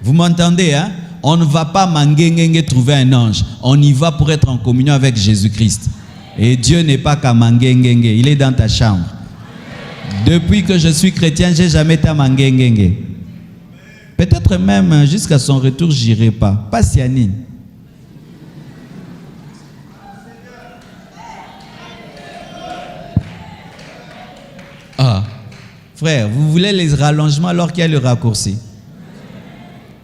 Vous m'entendez, hein? On ne va pas trouver un ange. On y va pour être en communion avec Jésus-Christ. Et Dieu n'est pas qu'à mangengenge, il est dans ta chambre. Depuis que je suis chrétien, je n'ai jamais été à mangengenge. Peut-être même jusqu'à son retour, je n'irai pas. Pas Sianine. Ah, frère, vous voulez les rallongements alors qu'il y a le raccourci.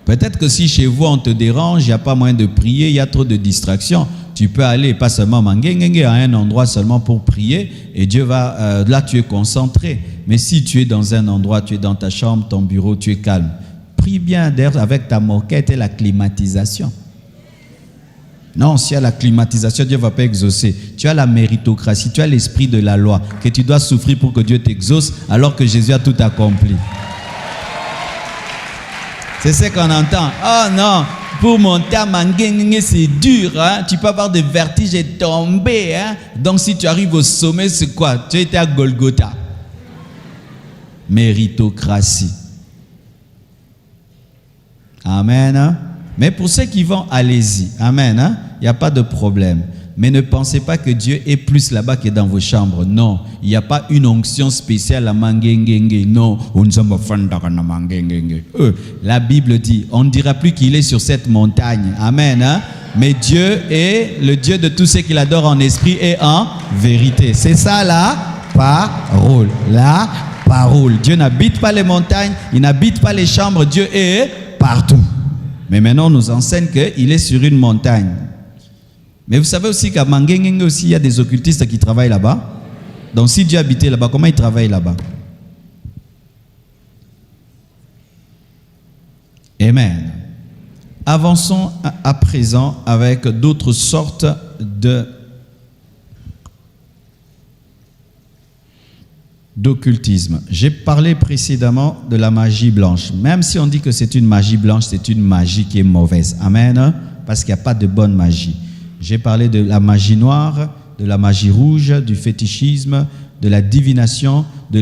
Peut-être que si chez vous on te dérange, il n'y a pas moyen de prier, il y a trop de distractions, tu peux aller pas seulement à un endroit seulement pour prier et Dieu va, là tu es concentré. Mais si tu es dans un endroit, tu es dans ta chambre, ton bureau, tu es calme. Prie bien d'ailleurs avec ta moquette et la climatisation. Non, si y a la climatisation, Dieu ne va pas exaucer. Tu as la méritocratie, tu as l'esprit de la loi, que tu dois souffrir pour que Dieu t'exauce, alors que Jésus a tout accompli. C'est ce qu'on entend. Oh non, pour monter à Mangengenge, c'est dur. Hein? Tu peux avoir des vertiges et tomber. Hein? Donc si tu arrives au sommet, c'est quoi? Tu étais à Golgotha. Méritocratie. Amen. Hein? Mais pour ceux qui vont, allez-y. Amen. Hein? Il n'y a pas de problème. Mais ne pensez pas que Dieu est plus là-bas que dans vos chambres. Non. Il n'y a pas une onction spéciale à Mangengenge. Non. La Bible dit, on ne dira plus qu'il est sur cette montagne. Amen. Hein? Mais Dieu est le Dieu de tous ceux qui l'adorent en esprit et en vérité. C'est ça la parole. La parole. Dieu n'habite pas les montagnes. Il n'habite pas les chambres. Dieu est partout. Mais maintenant, on nous enseigne qu'il est sur une montagne. Mais vous savez aussi qu'à Mangengenge aussi, il y a des occultistes qui travaillent là-bas. Donc si Dieu habitait là-bas, comment il travaille là-bas? Amen. Avançons à présent avec d'autres sortes d'occultisme. J'ai parlé précédemment de la magie blanche. Même si on dit que c'est une magie blanche, c'est une magie qui est mauvaise. Amen. Parce qu'il n'y a pas de bonne magie. J'ai parlé de la magie noire, de la magie rouge, du fétichisme, de la divination, de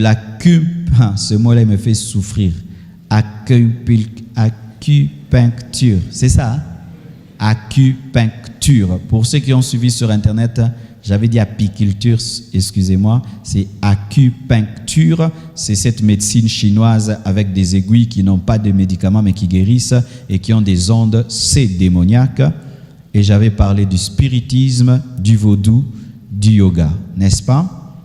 ce mot-là me fait souffrir. Acupuncture. C'est ça, hein? Acupuncture. Pour ceux qui ont suivi sur Internet, j'avais dit apiculture, excusez-moi, c'est acupuncture, c'est cette médecine chinoise avec des aiguilles qui n'ont pas de médicaments mais qui guérissent et qui ont des ondes, c'est démoniaque. Et j'avais parlé du spiritisme, du vaudou, du yoga, n'est-ce pas?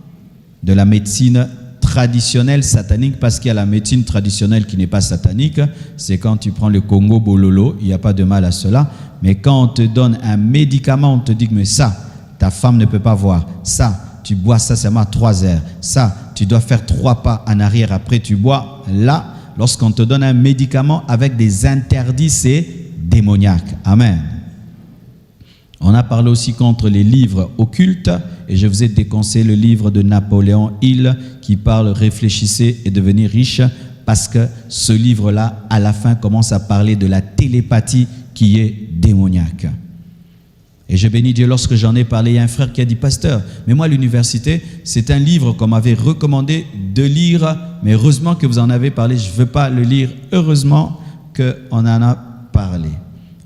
De la médecine traditionnelle satanique, parce qu'il y a la médecine traditionnelle qui n'est pas satanique, c'est quand tu prends le Congo Bololo, il n'y a pas de mal à cela, mais quand on te donne un médicament, on te dit que mais ça, ta femme ne peut pas voir. Ça, tu bois ça seulement à 3 heures. Ça, tu dois faire 3 pas en arrière. Après, tu bois. Là, lorsqu'on te donne un médicament avec des interdits, c'est démoniaque. Amen. On a parlé aussi contre les livres occultes. Et je vous ai déconseillé le livre de Napoléon Hill qui parle « Réfléchissez et devenez riche » parce que ce livre-là, à la fin, commence à parler de la télépathie qui est démoniaque. Et je bénis Dieu, lorsque j'en ai parlé, il y a un frère qui a dit « Pasteur, mais moi à l'université, c'est un livre qu'on m'avait recommandé de lire, mais heureusement que vous en avez parlé, je ne veux pas le lire. » Heureusement qu'on en a parlé.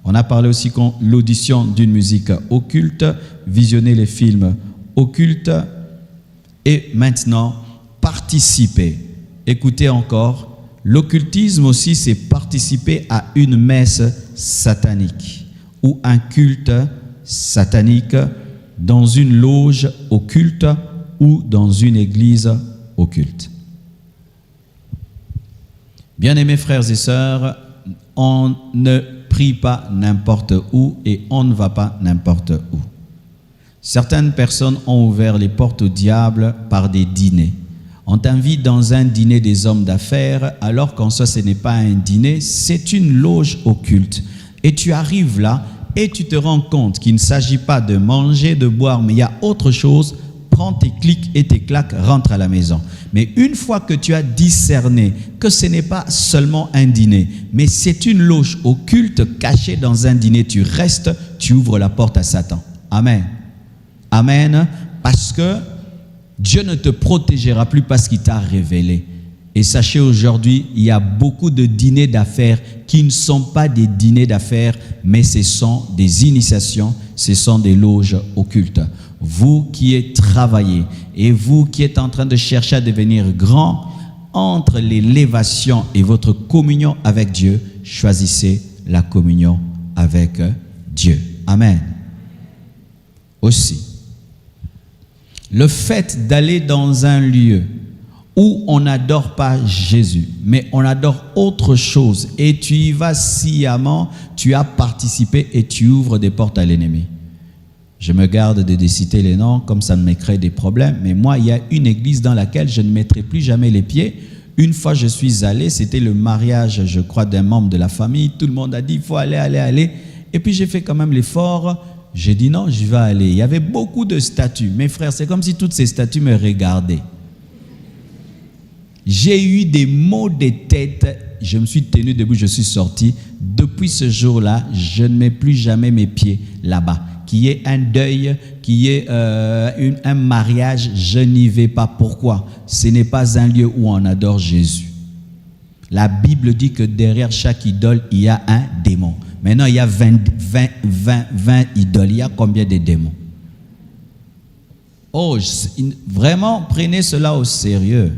On a parlé aussi de l'audition d'une musique occulte, visionner les films occultes et maintenant participer. Écoutez encore L'occultisme aussi, c'est participer à une messe satanique ou un culte satanique dans une loge occulte ou dans une église occulte. Bien-aimés frères et sœurs, on ne prie pas n'importe où et on ne va pas n'importe où. Certaines personnes ont ouvert les portes au diable par des dîners. On t'invite dans un dîner des hommes d'affaires, alors qu'en soi ce n'est pas un dîner, c'est une loge occulte. Et tu arrives là et tu te rends compte qu'il ne s'agit pas de manger, de boire, mais il y a autre chose. Prends tes clics et tes claques, rentre à la maison. Mais une fois que tu as discerné que ce n'est pas seulement un dîner, mais c'est une loge occulte cachée dans un dîner, tu restes, tu ouvres la porte à Satan. Amen. Amen. Parce que Dieu ne te protégera plus parce qu'il t'a révélé. Et sachez aujourd'hui, il y a beaucoup de dîners d'affaires qui ne sont pas des dîners d'affaires, mais ce sont des initiations, ce sont des loges occultes. Vous qui êtes travaillé et vous qui êtes en train de chercher à devenir grand, entre l'élévation et votre communion avec Dieu, choisissez la communion avec Dieu. Amen. Aussi, le fait d'aller dans un lieu où on n'adore pas Jésus, mais on adore autre chose, et tu y vas sciemment, tu as participé et tu ouvres des portes à l'ennemi. Je me garde de citer les noms, comme ça ne me crée des problèmes, mais moi, il y a une église dans laquelle je ne mettrai plus jamais les pieds. Une fois, je suis allé, c'était le mariage, je crois, d'un membre de la famille. Tout le monde a dit, il faut aller. Et puis, j'ai fait quand même l'effort. J'ai dit non, je vais aller. Il y avait beaucoup de statues. Mes frères, c'est comme si toutes ces statues me regardaient. J'ai eu des maux de tête. Je me suis tenu debout, je suis sorti. Depuis ce jour-là, je ne mets plus jamais mes pieds là-bas. Qu'il y ait un deuil, qu'il y ait un mariage, je n'y vais pas. Pourquoi? Ce n'est pas un lieu où on adore Jésus. La Bible dit que derrière chaque idole, il y a un démon. Maintenant, il y a 20 idoles. Il y a combien de démons? Oh, vraiment, prenez cela au sérieux.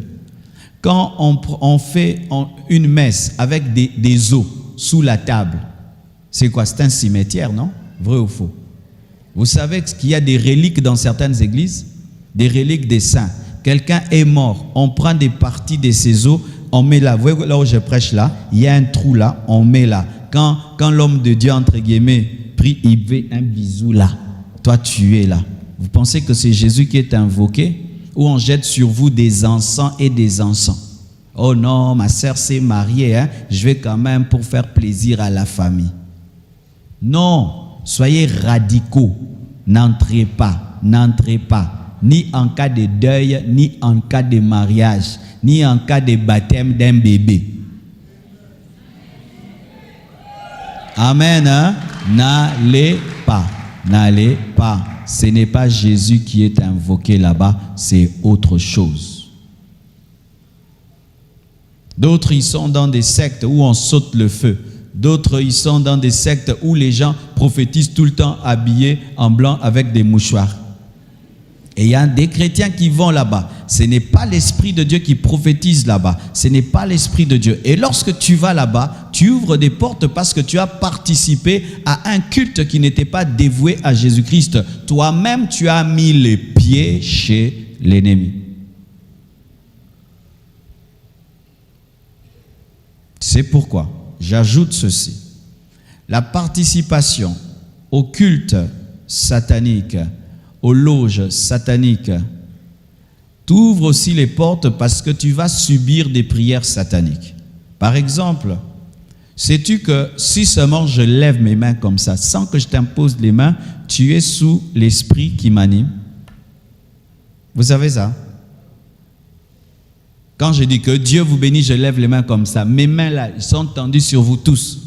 Quand on fait une messe avec des os sous la table, c'est quoi? C'est un cimetière, non? Vrai ou faux? Vous savez qu'il y a des reliques dans certaines églises? Des reliques des saints. Quelqu'un est mort, on prend des parties de ses os, on met là. Vous voyez là où je prêche là? Il y a un trou là, on met là. Quand l'homme de Dieu, entre guillemets, prie, il fait un bisou là. Toi, tu es là. Vous pensez que c'est Jésus qui est invoqué? Ou on jette sur vous des encens et des encens? Oh non, ma sœur s'est mariée, hein? Je vais quand même pour faire plaisir à la famille. Non, soyez radicaux. N'entrez pas, ni en cas de deuil, ni en cas de mariage, ni en cas de baptême d'un bébé. Amen, hein? N'allez pas. Ce n'est pas Jésus qui est invoqué là-bas, c'est autre chose. D'autres, ils sont dans des sectes où on saute le feu. D'autres, ils sont dans des sectes où les gens prophétisent tout le temps habillés en blanc avec des mouchoirs. Et il y a des chrétiens qui vont là-bas. Ce n'est pas l'Esprit de Dieu qui prophétise là-bas. Ce n'est pas l'Esprit de Dieu. Et lorsque tu vas là-bas, tu ouvres des portes parce que tu as participé à un culte qui n'était pas dévoué à Jésus-Christ. Toi-même, tu as mis les pieds chez l'ennemi. C'est pourquoi j'ajoute ceci. La participation au culte satanique, aux loges sataniques, t'ouvre aussi les portes parce que tu vas subir des prières sataniques. Par exemple, sais-tu que si seulement je lève mes mains comme ça, sans que je t'impose les mains, tu es sous l'esprit qui m'anime? Vous savez ça? Quand je dis que Dieu vous bénit, je lève les mains comme ça. Mes mains là, ils sont tendues sur vous tous.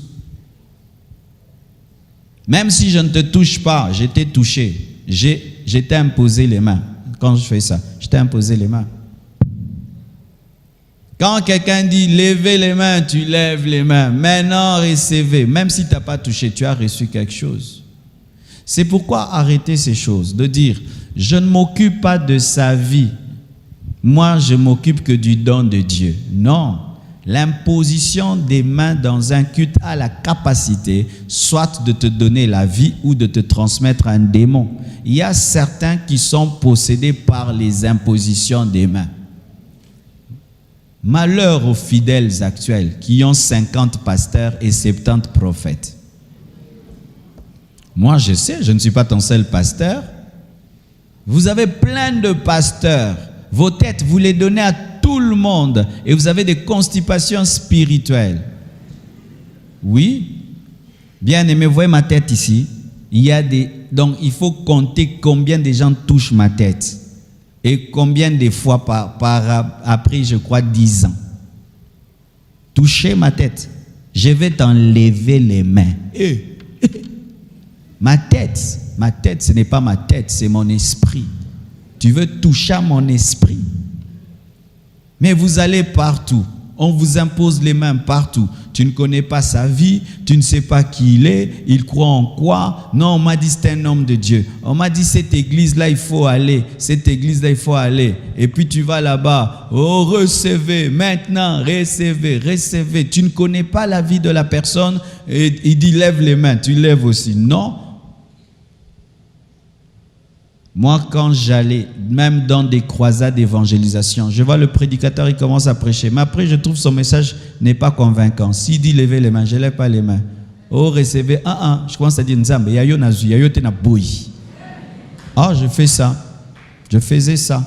Même si je ne te touche pas, je t'ai touché. Je t'ai imposé les mains. Quand je fais ça, je t'ai imposé les mains. Quand quelqu'un dit levez les mains, tu lèves les mains. Maintenant, recevez. Même si tu n'as pas touché, tu as reçu quelque chose. C'est pourquoi arrêter ces choses, de dire je ne m'occupe pas de sa vie. Moi, je m'occupe que du don de Dieu. Non. L'imposition des mains dans un culte a la capacité soit de te donner la vie ou de te transmettre un démon. Il y a certains qui sont possédés par les impositions des mains. Malheur aux fidèles actuels qui ont 50 pasteurs et 70 prophètes. Moi, je sais, je ne suis pas ton seul pasteur. Vous avez plein de pasteurs. Vos têtes, vous les donnez à tout le monde et vous avez des constipations spirituelles. Oui. Bien aimé, vous voyez ma tête ici. Donc, il faut compter combien de gens touchent ma tête. Et combien de fois après, je crois, 10 ans. Toucher ma tête. Je vais t'enlever les mains. Ma tête, ce n'est pas ma tête, c'est mon esprit. Tu veux toucher à mon esprit. Mais vous allez partout. On vous impose les mains partout. Tu ne connais pas sa vie, tu ne sais pas qui il est, il croit en quoi. Non, on m'a dit c'est un homme de Dieu. On m'a dit cette église-là, il faut aller. Cette église-là, il faut aller. Et puis tu vas là-bas. Oh, recevez, maintenant, recevez. Tu ne connais pas la vie de la personne. Et il dit lève les mains, tu lèves aussi. Non. Moi, quand j'allais, même dans des croisades d'évangélisation, je vois le prédicateur, il commence à prêcher. Mais après, je trouve son message n'est pas convaincant. S'il dit levez les mains, je ne lève pas les mains. Oh, recevez. Je commence à dire Nzambe, yayo nazu, yayo tena boyi. Je fais ça. Je faisais ça.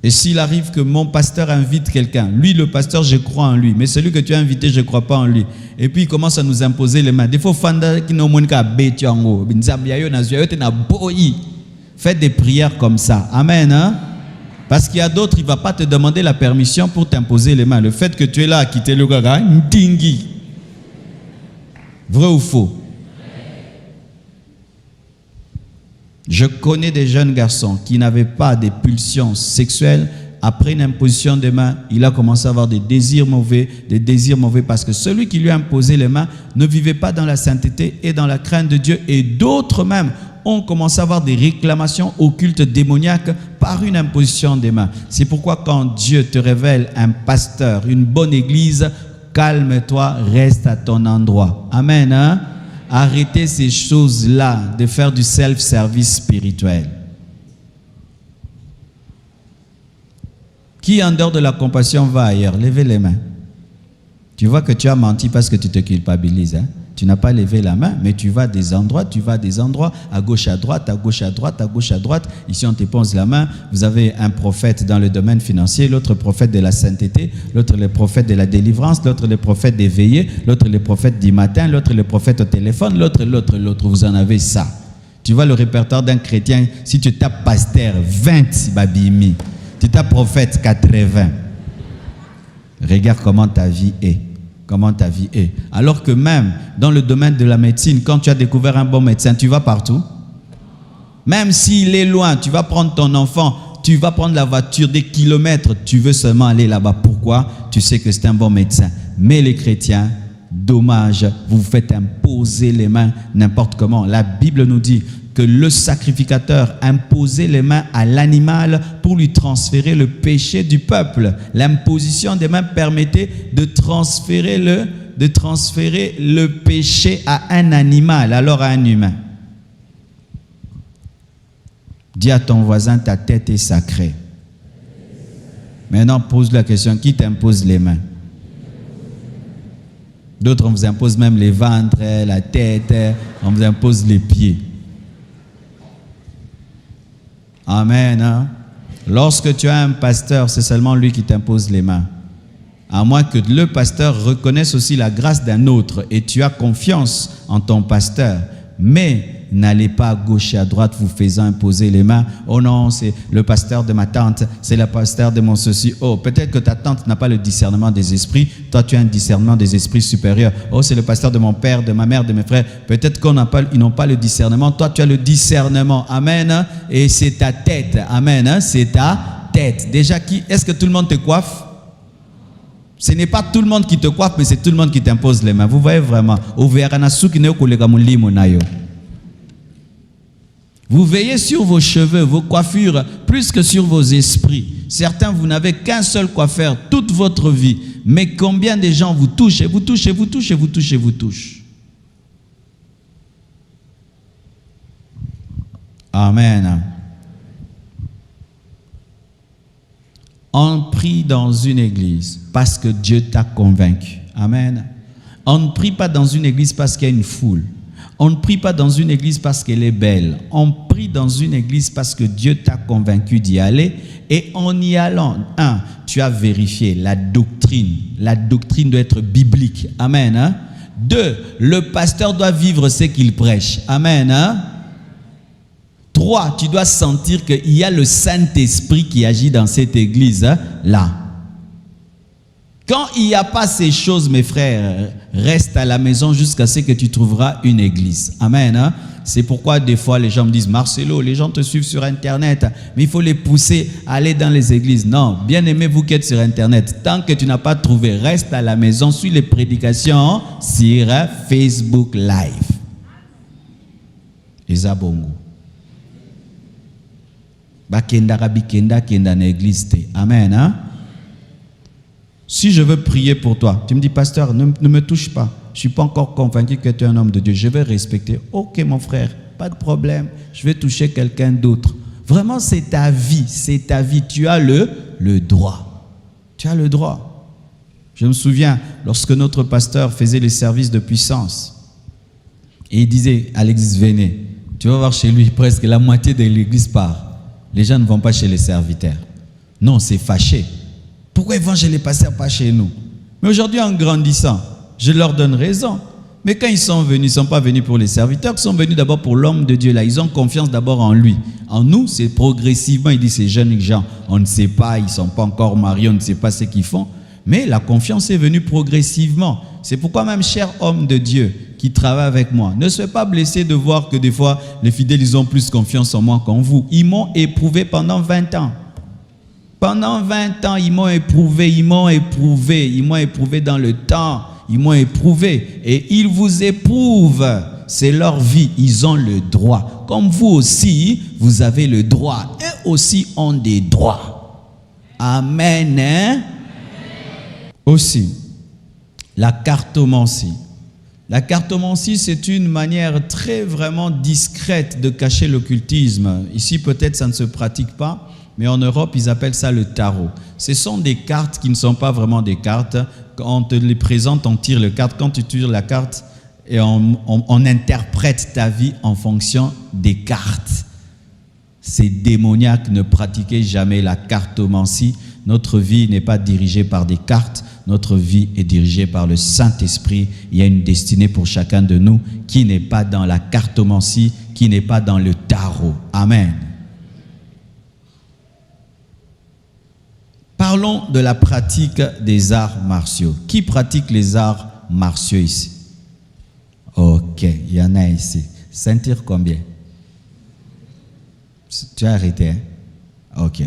Et s'il arrive que mon pasteur invite quelqu'un, lui, le pasteur, je crois en lui. Mais celui que tu as invité, je ne crois pas en lui. Et puis, il commence à nous imposer les mains. Des fois, fanda qui n'ont moins qu'à bêter en haut. Nzambe, yayo nazu, yayo tena boyi. Faites des prières comme ça. Amen. Hein? Parce qu'il y a d'autres, il ne va pas te demander la permission pour t'imposer les mains. Le fait que tu es là à quitter le gaga, ndingi. Vrai ou faux? Je connais des jeunes garçons qui n'avaient pas des pulsions sexuelles. Après une imposition des mains, il a commencé à avoir des désirs mauvais parce que celui qui lui a imposé les mains ne vivait pas dans la sainteté et dans la crainte de Dieu. Et d'autres même ont commencé à avoir des réclamations occultes démoniaques par une imposition des mains. C'est pourquoi quand Dieu te révèle un pasteur, une bonne église, calme-toi, reste à ton endroit. Amen. Hein? Arrêtez ces choses-là de faire du self-service spirituel. Qui en dehors de la compassion va ailleurs? Levez les mains. Tu vois que tu as menti parce que tu te culpabilises. Hein? Tu n'as pas levé la main, mais tu vas à des endroits, à gauche, à droite, à gauche, à droite, à gauche, à droite. Ici, on te pose la main. Vous avez un prophète dans le domaine financier, l'autre prophète de la sainteté, l'autre le prophète de la délivrance, l'autre le prophète des veillées, l'autre le prophète du matin, l'autre le prophète au téléphone, l'autre. Vous en avez ça. Tu vois le répertoire d'un chrétien, si tu tapes pasteur, 20 babimi. Tu tapes prophète, 80. Regarde comment ta vie est. Comment ta vie est. Alors que même dans le domaine de la médecine, quand tu as découvert un bon médecin, tu vas partout. Même s'il est loin, tu vas prendre ton enfant, tu vas prendre la voiture des kilomètres, tu veux seulement aller là-bas. Pourquoi? Tu sais que c'est un bon médecin. Mais les chrétiens, dommage, vous vous faites imposer les mains n'importe comment. La Bible nous dit que le sacrificateur imposait les mains à l'animal pour lui transférer le péché du peuple. L'imposition des mains permettait de transférer le péché à un animal, alors à un humain. Dis à ton voisin, ta tête est sacrée. Maintenant, pose la question, qui t'impose les mains? D'autres, on vous impose même les ventres, la tête, on vous impose les pieds. Amen. Hein? Lorsque tu as un pasteur, c'est seulement lui qui t'impose les mains. À moins que le pasteur reconnaisse aussi la grâce d'un autre et tu as confiance en ton pasteur. Mais n'allez pas à gauche et à droite vous faisant imposer les mains. Oh non, c'est le pasteur de ma tante, c'est le pasteur de mon ceci. Oh, peut-être que ta tante n'a pas le discernement des esprits. Toi, tu as un discernement des esprits supérieurs. Oh, c'est le pasteur de mon père, de ma mère, de mes frères. Peut-être qu'ils n'ont pas le discernement. Toi, tu as le discernement. Amen. Et c'est ta tête. Amen. C'est ta tête. Déjà, est-ce que tout le monde te coiffe? Ce n'est pas tout le monde qui te coiffe, mais c'est tout le monde qui t'impose les mains. Vous voyez vraiment. Vous veillez sur vos cheveux, vos coiffures, plus que sur vos esprits. Certains, vous n'avez qu'un seul coiffeur toute votre vie. Mais combien de gens vous touchent, et vous touchent, et vous touchent, et vous touchent, et vous touchent. Amen. On prie dans une église parce que Dieu t'a convaincu. Amen. On ne prie pas dans une église parce qu'il y a une foule. On ne prie pas dans une église parce qu'elle est belle. On prie dans une église parce que Dieu t'a convaincu d'y aller. Et en y allant, tu as vérifié la doctrine. La doctrine doit être biblique. Amen. Hein? 2, le pasteur doit vivre ce qu'il prêche. Amen. Hein? 3, tu dois sentir qu'il y a le Saint-Esprit qui agit dans cette église-là. Quand il n'y a pas ces choses, mes frères, reste à la maison jusqu'à ce que tu trouveras une église. Amen. Hein? C'est pourquoi des fois les gens me disent, Marcelo, les gens te suivent sur Internet, mais il faut les pousser à aller dans les églises. Non, bien aimé, vous qui êtes sur Internet, tant que tu n'as pas trouvé, reste à la maison, suis les prédications sur Facebook Live. Ezabongo. Bakenda rabi kenda kenda na église te. Amen. Hein? Si je veux prier pour toi, tu me dis, pasteur, ne me touche pas. Je ne suis pas encore convaincu que tu es un homme de Dieu. Je vais respecter. Ok, mon frère, pas de problème. Je vais toucher quelqu'un d'autre. Vraiment, c'est ta vie. C'est ta vie. Tu as le droit. Tu as le droit. Je me souviens, lorsque notre pasteur faisait les services de puissance, et il disait, Alexis, venez. Tu vas voir chez lui, presque la moitié de l'église part. Les gens ne vont pas chez les serviteurs. Non, c'est fâché. Pourquoi ils vont chez les pasteurs, pas chez nous? Mais aujourd'hui, en grandissant, je leur donne raison. Mais quand ils sont venus, ils ne sont pas venus pour les serviteurs, ils sont venus d'abord pour l'homme de Dieu. Là, ils ont confiance d'abord en lui. En nous, c'est progressivement. Il dit, ces jeunes gens, on ne sait pas, ils ne sont pas encore mariés, on ne sait pas ce qu'ils font. Mais la confiance est venue progressivement. C'est pourquoi même, cher homme de Dieu, qui travaille avec moi, ne soyez pas blessé de voir que des fois, les fidèles, ils ont plus confiance en moi qu'en vous. Ils m'ont éprouvé pendant 20 ans. Pendant 20 ans, ils m'ont éprouvé dans le temps, ils m'ont éprouvé. Et ils vous éprouvent, c'est leur vie, ils ont le droit. Comme vous aussi, vous avez le droit. Eux aussi ont des droits. Amen. Hein? Aussi, la cartomancie. La cartomancie, c'est une manière très vraiment discrète de cacher l'occultisme. Ici, peut-être, ça ne se pratique pas. Mais en Europe, ils appellent ça le tarot. Ce sont des cartes qui ne sont pas vraiment des cartes. Quand on te les présente, on tire les cartes. Quand tu tires la carte, et on interprète ta vie en fonction des cartes. C'est démoniaque, ne pratiquez jamais la cartomancie. Notre vie n'est pas dirigée par des cartes. Notre vie est dirigée par le Saint-Esprit. Il y a une destinée pour chacun de nous qui n'est pas dans la cartomancie, qui n'est pas dans le tarot. Amen. Parlons de la pratique des arts martiaux. Qui pratique les arts martiaux ici? Ok, il y en a ici. Ceinture combien? Tu as arrêté, hein? Ok.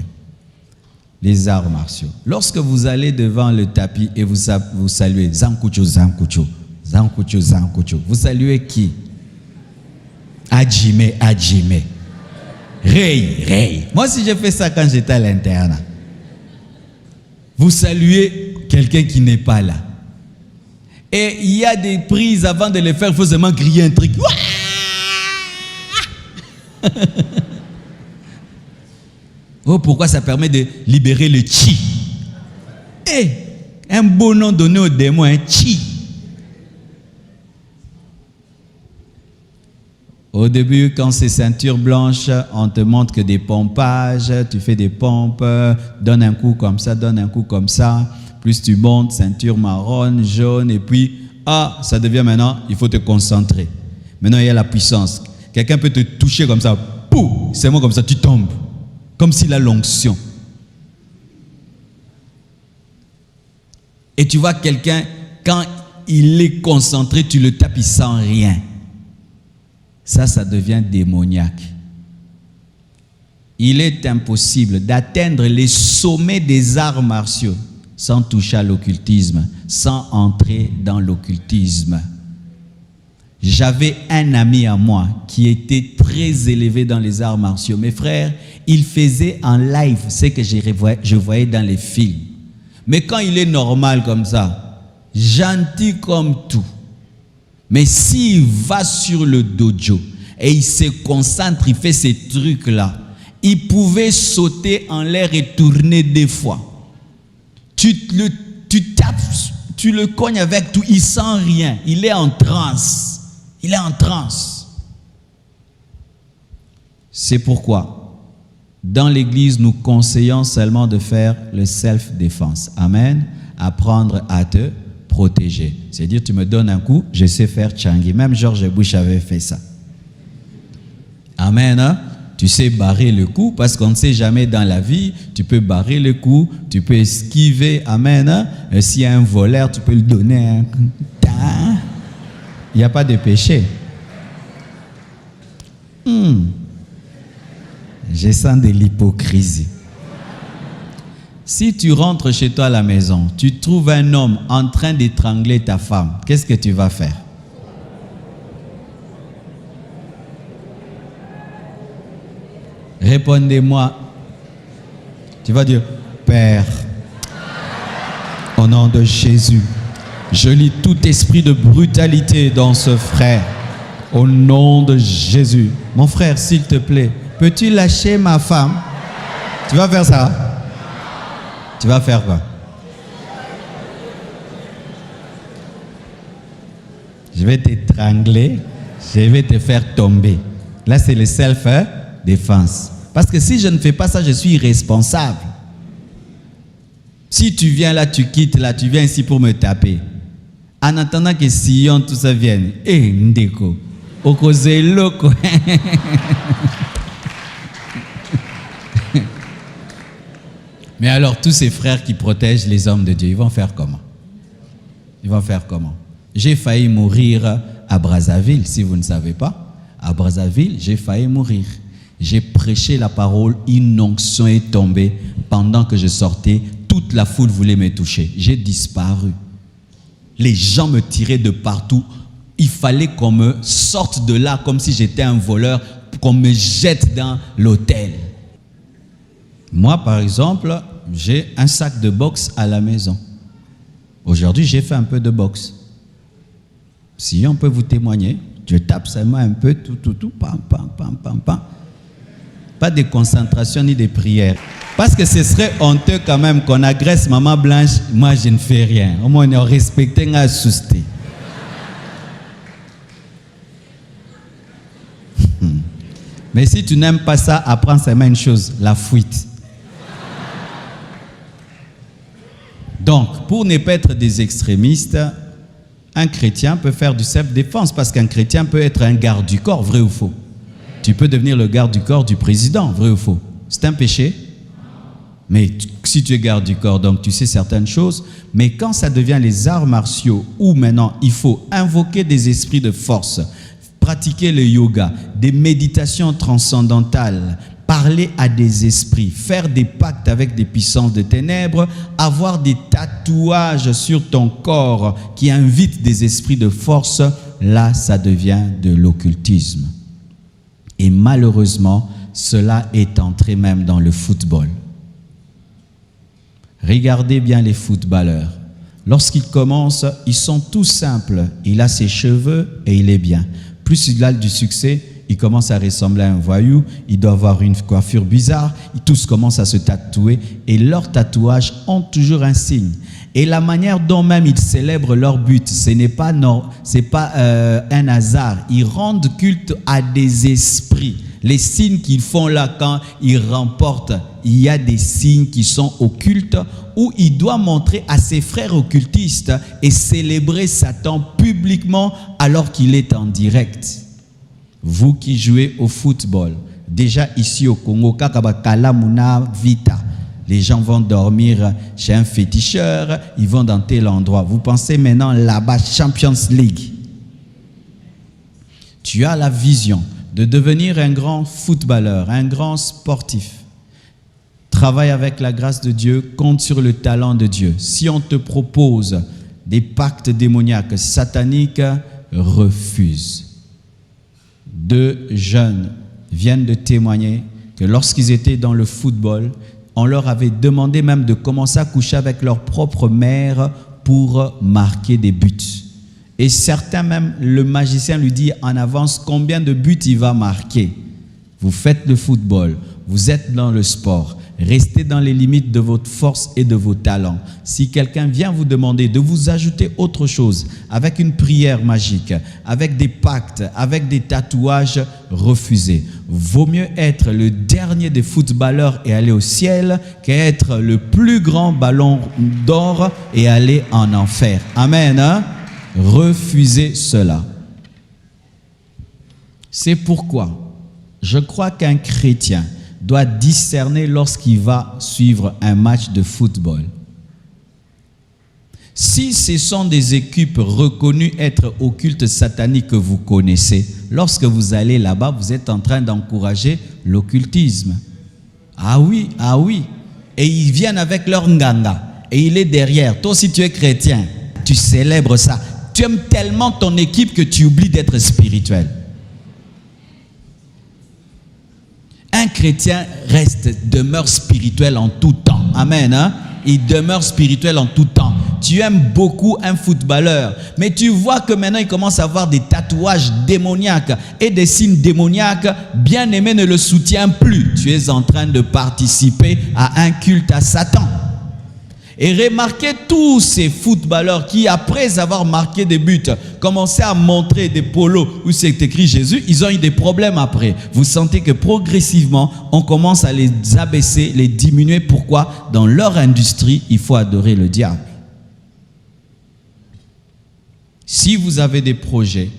Les arts martiaux. Lorsque vous allez devant le tapis et vous saluez Zankucho, Zankucho, Zankucho, Zankucho, vous saluez qui? Adjime, Adjime. Rei, Rei. Moi, si j'ai fait ça quand j'étais à l'internat, vous saluez quelqu'un qui n'est pas là. Et il y a des prises, avant de les faire, il faut seulement crier un truc. Oh, pourquoi ça permet de libérer le chi? Eh, un beau nom donné au démon, un chi. Au début, quand c'est ceinture blanche, on te montre que des pompages, tu fais des pompes, donne un coup comme ça, donne un coup comme ça. Plus tu montes, ceinture marron, jaune, et puis, ça devient maintenant, il faut te concentrer. Maintenant, il y a la puissance. Quelqu'un peut te toucher comme ça, pouf, c'est moi comme ça, tu tombes. Comme s'il a l'onction. Et tu vois quelqu'un, quand il est concentré, tu le tapes, il sent rien. Ça devient démoniaque. Il est impossible d'atteindre les sommets des arts martiaux sans toucher à l'occultisme, sans entrer dans l'occultisme. J'avais un ami à moi qui était très élevé dans les arts martiaux. Mes frères, il faisait en live ce que je voyais dans les films. Mais quand il est normal comme ça, gentil comme tout, mais s'il va sur le dojo et il se concentre, il fait ces trucs-là, il pouvait sauter en l'air et tourner des fois. Tu tapes, tu le cognes avec tout, il sent rien, il est en transe. Il est en transe. C'est pourquoi, dans l'église, nous conseillons seulement de faire le self-défense. Amen. Apprendre à te protéger. C'est-à-dire, tu me donnes un coup, je sais faire Changi. Même George Bush avait fait ça. Amen. Hein? Tu sais barrer le coup, parce qu'on ne sait jamais dans la vie, tu peux barrer le coup, tu peux esquiver. Amen. Hein? S'il y a un voleur, tu peux le donner un coup. Il n'y a pas de péché. Je sens de l'hypocrisie. Si tu rentres chez toi à la maison, tu trouves un homme en train d'étrangler ta femme, qu'est-ce que tu vas faire? Répondez-moi. Tu vas dire, Père, au nom de Jésus, je lis tout esprit de brutalité dans ce frère. Au nom de Jésus. Mon frère, s'il te plaît, peux-tu lâcher ma femme? Tu vas faire ça? Tu vas faire quoi? Je vais t'étrangler, je vais te faire tomber. Là, c'est le self-défense. Parce que si je ne fais pas ça, je suis irresponsable. Si tu viens là, tu quittes là, tu viens ici pour me taper. En attendant que Sion, tout ça vienne. Ndeko. Okoze loko. Mais alors, tous ces frères qui protègent les hommes de Dieu, ils vont faire comment? Ils vont faire comment? J'ai failli mourir à Brazzaville, si vous ne savez pas. À Brazzaville, j'ai failli mourir. J'ai prêché la parole, une onction est tombée. Pendant que je sortais, toute la foule voulait me toucher. J'ai disparu. Les gens me tiraient de partout. Il fallait qu'on me sorte de là comme si j'étais un voleur, qu'on me jette dans l'hôtel. Moi, par exemple, j'ai un sac de boxe à la maison. Aujourd'hui, j'ai fait un peu de boxe. Si on peut vous témoigner, je tape seulement un peu, tout, pam, pam, pam, pam, pam. Pas de concentration ni de prière. Parce que ce serait honteux quand même qu'on agresse maman Blanche, moi je ne fais rien. Au moins on respecte un susté. Mais si tu n'aimes pas ça, apprends seulement une chose, la fuite. Donc, pour ne pas être des extrémistes, un chrétien peut faire du self-défense parce qu'un chrétien peut être un garde du corps, vrai ou faux? Tu peux devenir le garde du corps du président, vrai ou faux? C'est un péché? Mais si tu es garde du corps, donc tu sais certaines choses. Mais quand ça devient les arts martiaux, où maintenant il faut invoquer des esprits de force, pratiquer le yoga, des méditations transcendantales, parler à des esprits, faire des pactes avec des puissances de ténèbres, avoir des tatouages sur ton corps qui invitent des esprits de force, là ça devient de l'occultisme. Et malheureusement, cela est entré même dans le football. Regardez bien les footballeurs. Lorsqu'ils commencent, ils sont tout simples. Il a ses cheveux et il est bien. Plus il a du succès, il commence à ressembler à un voyou. Il doit avoir une coiffure bizarre. Tous commencent à se tatouer. Et leurs tatouages ont toujours un signe. Et la manière dont même ils célèbrent leur but, ce n'est pas, un hasard. Ils rendent culte à des esprits. Les signes qu'ils font là quand ils remportent, il y a des signes qui sont occultes où il doit montrer à ses frères occultistes et célébrer Satan publiquement alors qu'il est en direct. Vous qui jouez au football, déjà ici au Congo, Kalamuna Vita, les gens vont dormir chez un féticheur, ils vont dans tel endroit. Vous pensez maintenant là-bas, Champions League. Tu as la vision de devenir un grand footballeur, un grand sportif. Travaille avec la grâce de Dieu, compte sur le talent de Dieu. Si on te propose des pactes démoniaques, sataniques, refuse. 2 jeunes viennent de témoigner que lorsqu'ils étaient dans le football, on leur avait demandé même de commencer à coucher avec leur propre mère pour marquer des buts. Et certains même, le magicien lui dit en avance combien de buts il va marquer. Vous faites le football, vous êtes dans le sport. Restez dans les limites de votre force et de vos talents. Si quelqu'un vient vous demander de vous ajouter autre chose, avec une prière magique, avec des pactes, avec des tatouages, refusez. Vaut mieux être le dernier des footballeurs et aller au ciel qu'être le plus grand ballon d'or et aller en enfer. Amen. Hein? Refusez cela. C'est pourquoi je crois qu'un chrétien doit discerner lorsqu'il va suivre un match de football. Si ce sont des équipes reconnues être au culte satanique que vous connaissez, lorsque vous allez là-bas, vous êtes en train d'encourager l'occultisme. Ah oui, ah oui. Et ils viennent avec leur nganga. Et il est derrière. Toi, si tu es chrétien, tu célèbres ça. Tu aimes tellement ton équipe que tu oublies d'être spirituel. Un chrétien demeure spirituel en tout temps. Amen. Hein? Il demeure spirituel en tout temps. Tu aimes beaucoup un footballeur, mais tu vois que maintenant il commence à avoir des tatouages démoniaques et des signes démoniaques. Bien-aimé ne le soutient plus. Tu es en train de participer à un culte à Satan. Et remarquez tous ces footballeurs qui, après avoir marqué des buts, commençaient à montrer des polos où c'est écrit Jésus, ils ont eu des problèmes après. Vous sentez que progressivement, on commence à les abaisser, les diminuer. Pourquoi? Dans leur industrie, il faut adorer le diable. Si vous avez des projets,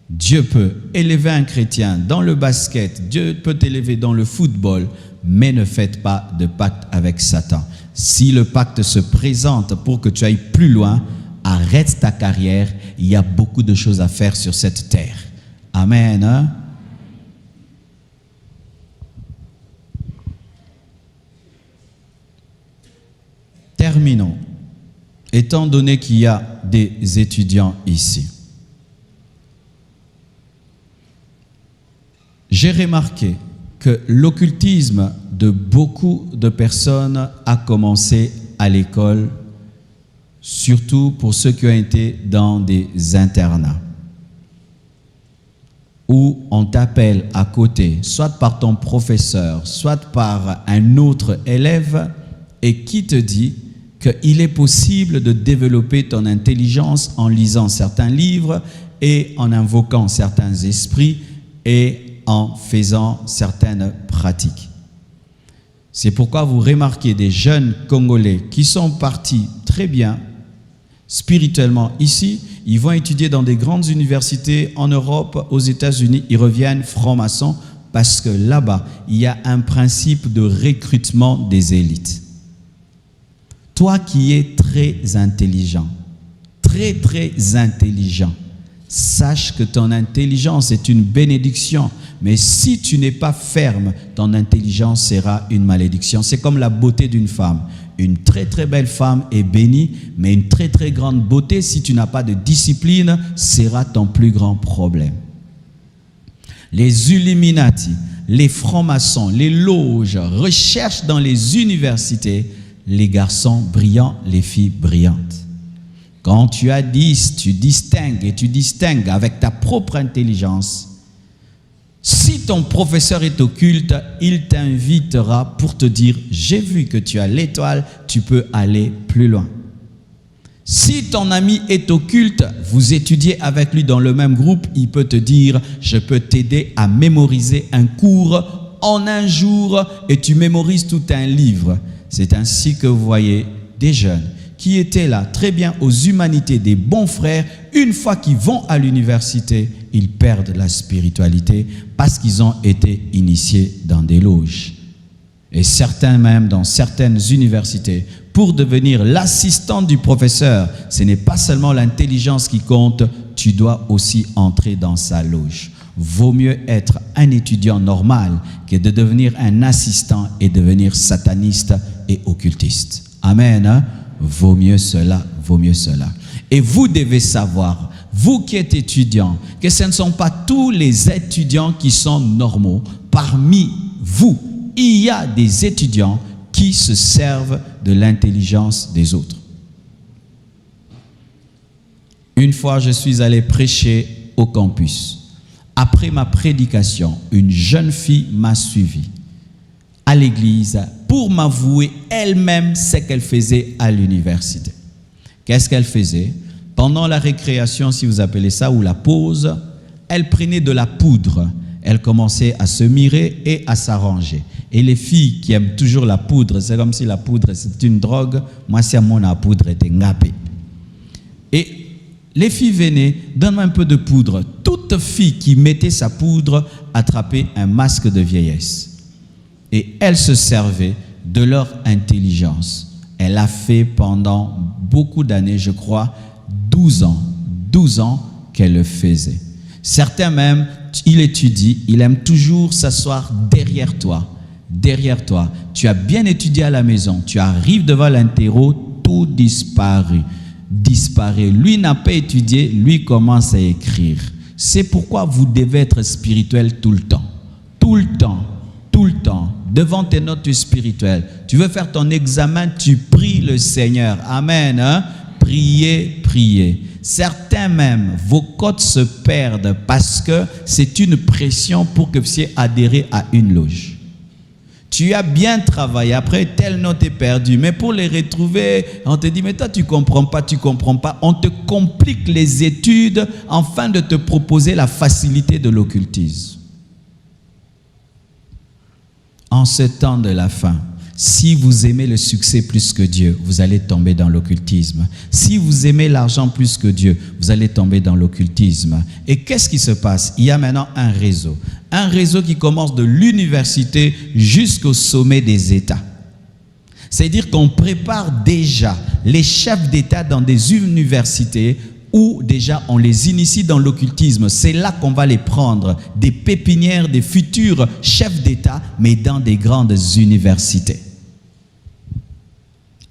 Dieu peut élever un chrétien dans le basket, Dieu peut t'élever dans le football, mais ne faites pas de pacte avec Satan. Si le pacte se présente pour que tu ailles plus loin, arrête ta carrière. Il y a beaucoup de choses à faire sur cette terre. Amen. Hein? Terminons. Étant donné qu'il y a des étudiants ici, j'ai remarqué que l'occultisme de beaucoup de personnes a commencé à l'école, surtout pour ceux qui ont été dans des internats, où on t'appelle à côté, soit par ton professeur, soit par un autre élève, et qui te dit qu'il est possible de développer ton intelligence en lisant certains livres et en invoquant certains esprits et en faisant certaines pratiques. C'est pourquoi vous remarquez des jeunes Congolais qui sont partis très bien spirituellement ici, ils vont étudier dans des grandes universités en Europe, aux États-Unis, ils reviennent francs-maçons parce que là-bas, il y a un principe de recrutement des élites. Toi qui es très intelligent, très intelligent, sache que ton intelligence est une bénédiction, mais si tu n'es pas ferme, ton intelligence sera une malédiction. C'est comme la beauté d'une femme. Une très belle femme est bénie, mais une très grande beauté, si tu n'as pas de discipline, sera ton plus grand problème. Les Illuminati, les francs-maçons, les loges recherchent dans les universités les garçons brillants, les filles brillantes. Quand tu as 10, tu distingues et tu distingues avec ta propre intelligence. Si ton professeur est occulte, il t'invitera pour te dire « J'ai vu que tu as l'étoile, tu peux aller plus loin ». Si ton ami est occulte, vous étudiez avec lui dans le même groupe, il peut te dire « Je peux t'aider à mémoriser un cours en un jour et tu mémorises tout un livre ». C'est ainsi que vous voyez des jeunes qui étaient là très bien aux humanités, des bons frères, une fois qu'ils vont à l'université, ils perdent la spiritualité parce qu'ils ont été initiés dans des loges. Et certains même dans certaines universités, pour devenir l'assistant du professeur, ce n'est pas seulement l'intelligence qui compte, tu dois aussi entrer dans sa loge. Vaut mieux être un étudiant normal que de devenir un assistant et devenir sataniste et occultiste. Amen. Hein? Vaut mieux cela, vaut mieux cela. Et vous devez savoir, vous qui êtes étudiants, que ce ne sont pas tous les étudiants qui sont normaux. Parmi vous, il y a des étudiants qui se servent de l'intelligence des autres. Une fois, je suis allé prêcher au campus. Après ma prédication, une jeune fille m'a suivi à l'église pour m'avouer elle-même ce qu'elle faisait à l'université. Qu'est-ce qu'elle faisait? Pendant la récréation, si vous appelez ça, ou la pause, elle prenait de la poudre. Elle commençait à se mirer et à s'arranger. Et les filles qui aiment toujours la poudre, c'est comme si la poudre c'est une drogue. Moi, si à mon la poudre était ngapé. Et les filles venaient, donne-moi un peu de poudre. Toute fille qui mettait sa poudre attrapait un masque de vieillesse. Et elle se servait de leur intelligence. Elle a fait pendant beaucoup d'années, je crois, 12 ans qu'elle le faisait. Certains même, il étudie, il aime toujours s'asseoir derrière toi. Derrière toi. Tu as bien étudié à la maison, tu arrives devant l'interro, tout disparaît. Lui n'a pas étudié, lui commence à écrire. C'est pourquoi vous devez être spirituel tout le temps. Tout le temps. Devant tes notes spirituelles. Tu veux faire ton examen, tu pries le Seigneur. Amen. Hein? Priez. Certains même, vos cotes se perdent parce que c'est une pression pour que vous puissiez adhérer à une loge. Tu as bien travaillé, après telle note est perdue, mais pour les retrouver, on te dit, mais toi tu comprends pas. On te complique les études afin de te proposer la facilité de l'occultisme. En ce temps de la fin, si vous aimez le succès plus que Dieu, vous allez tomber dans l'occultisme. Si vous aimez l'argent plus que Dieu, vous allez tomber dans l'occultisme. Et qu'est-ce qui se passe? Il y a maintenant un réseau. Un réseau qui commence de l'université jusqu'au sommet des États. C'est-à-dire qu'on prépare déjà les chefs d'État dans des universités où déjà on les initie dans l'occultisme. C'est là qu'on va les prendre, des pépinières, des futurs chefs d'État, mais dans des grandes universités.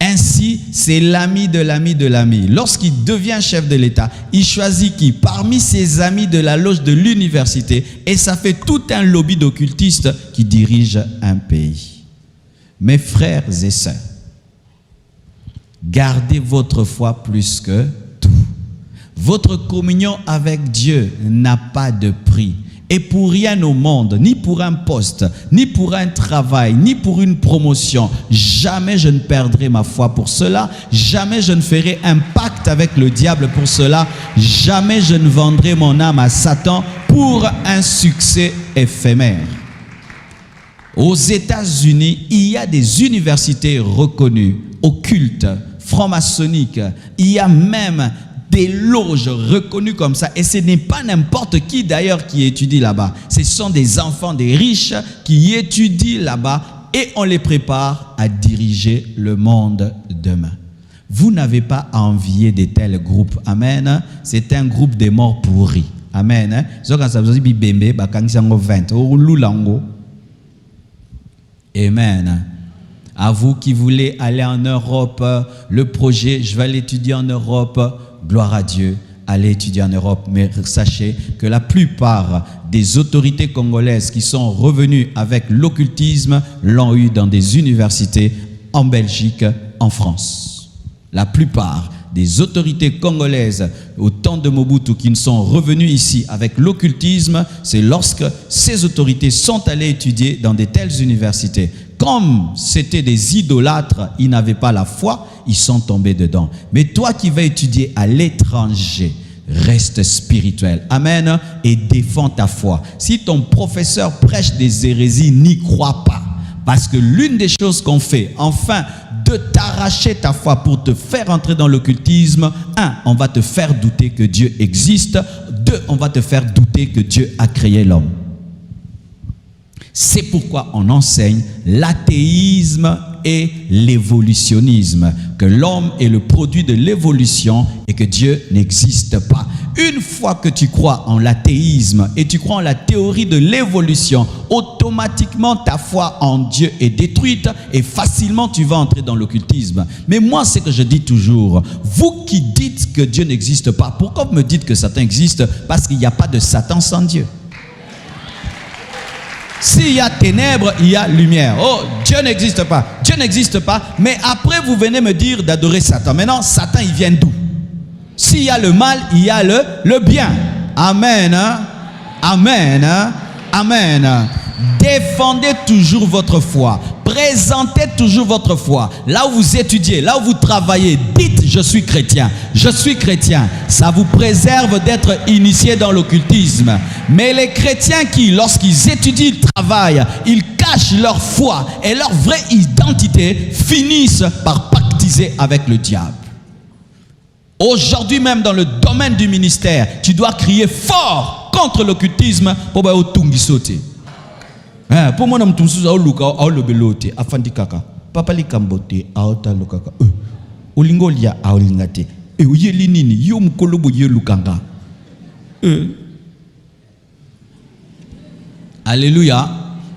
Ainsi, c'est l'ami de l'ami de l'ami. Lorsqu'il devient chef de l'État, il choisit qui? Parmi ses amis de la loge de l'université, et ça fait tout un lobby d'occultistes qui dirige un pays. Mes frères et sœurs, gardez votre foi plus que tout. Votre communion avec Dieu n'a pas de prix. Et pour rien au monde, ni pour un poste, ni pour un travail, ni pour une promotion, jamais je ne perdrai ma foi pour cela, jamais je ne ferai un pacte avec le diable pour cela, jamais je ne vendrai mon âme à Satan pour un succès éphémère. Aux États-Unis, il y a des universités reconnues, occultes, franc-maçonniques, il y a même des loges reconnues comme ça. Et ce n'est pas n'importe qui d'ailleurs qui étudie là-bas. Ce sont des enfants des riches qui étudient là-bas et on les prépare à diriger le monde demain. Vous n'avez pas à envier de tels groupes. Amen. C'est un groupe des morts pourris. Amen. Amen. À vous qui voulez aller en Europe, le projet, je vais l'étudier en Europe. Gloire à Dieu, allez étudier en Europe, mais sachez que la plupart des autorités congolaises qui sont revenues avec l'occultisme l'ont eu dans des universités en Belgique, en France. La plupart des autorités congolaises au temps de Mobutu qui ne sont revenues ici avec l'occultisme, c'est lorsque ces autorités sont allées étudier dans de telles universités. Comme c'était des idolâtres, ils n'avaient pas la foi, ils sont tombés dedans. Mais toi qui vas étudier à l'étranger, reste spirituel. Amen. Et défends ta foi. Si ton professeur prêche des hérésies, n'y crois pas. Parce que l'une des choses qu'on fait, enfin, de t'arracher ta foi pour te faire entrer dans l'occultisme, 1, on va te faire douter que Dieu existe. 2, on va te faire douter que Dieu a créé l'homme. C'est pourquoi on enseigne l'athéisme et l'évolutionnisme, que l'homme est le produit de l'évolution et que Dieu n'existe pas. Une fois que tu crois en l'athéisme et tu crois en la théorie de l'évolution, automatiquement ta foi en Dieu est détruite et facilement tu vas entrer dans l'occultisme. Mais moi, c'est que je dis toujours, vous qui dites que Dieu n'existe pas, pourquoi vous me dites que Satan existe? Parce qu'il n'y a pas de Satan sans Dieu. S'il y a ténèbres, il y a lumière. Oh, Dieu n'existe pas. Dieu n'existe pas. Mais après, vous venez me dire d'adorer Satan. Maintenant, Satan, il vient d'où? S'il y a le mal, il y a le bien. Amen. Hein? Amen. Hein? Amen. Défendez toujours votre foi. Présentez toujours votre foi. Là où vous étudiez, là où vous travaillez, dites je suis chrétien. Je suis chrétien. Ça vous préserve d'être initié dans l'occultisme. Mais les chrétiens qui, lorsqu'ils étudient, ils travaillent, ils cachent leur foi et leur vraie identité, finissent par pactiser avec le diable. Aujourd'hui même dans le domaine du ministère, tu dois crier fort contre l'occultisme pour que tu sautes. Pour moi, je suis belote, afandi kaka. Papa li kambote, aota lukaka. Olingo lia aolingate. Oyeli nini, yo mkolobo ye lukanga. Alléluia.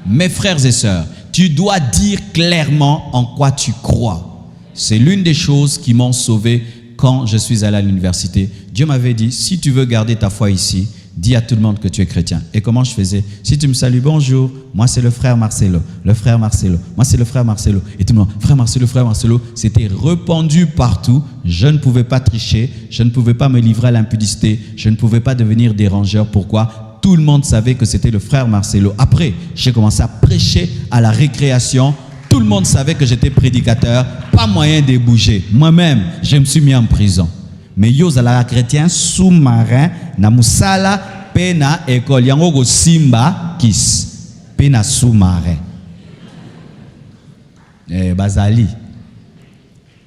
Mes frères et sœurs, tu dois dire clairement en quoi tu crois. C'est l'une des choses qui m'ont sauvé quand je suis allé à l'université. Dieu m'avait dit, si tu veux garder ta foi ici, dis à tout le monde que tu es chrétien. Et comment je faisais? Si tu me salues, bonjour, moi c'est le frère Marcelo, le frère Marcelo, moi c'est le frère Marcelo. Et tout le monde, frère Marcelo, c'était répandu partout. Je ne pouvais pas tricher, je ne pouvais pas me livrer à l'impudicité, je ne pouvais pas devenir dérangeur. Pourquoi? Tout le monde savait que c'était le frère Marcelo. Après, j'ai commencé à prêcher à la récréation. Tout le monde savait que j'étais prédicateur, pas moyen de bouger. Moi-même, je me suis mis en prison. Mais yo zala chrétien sous-marin na musala pena école yango go simba kis pena sous-marin. Bazali.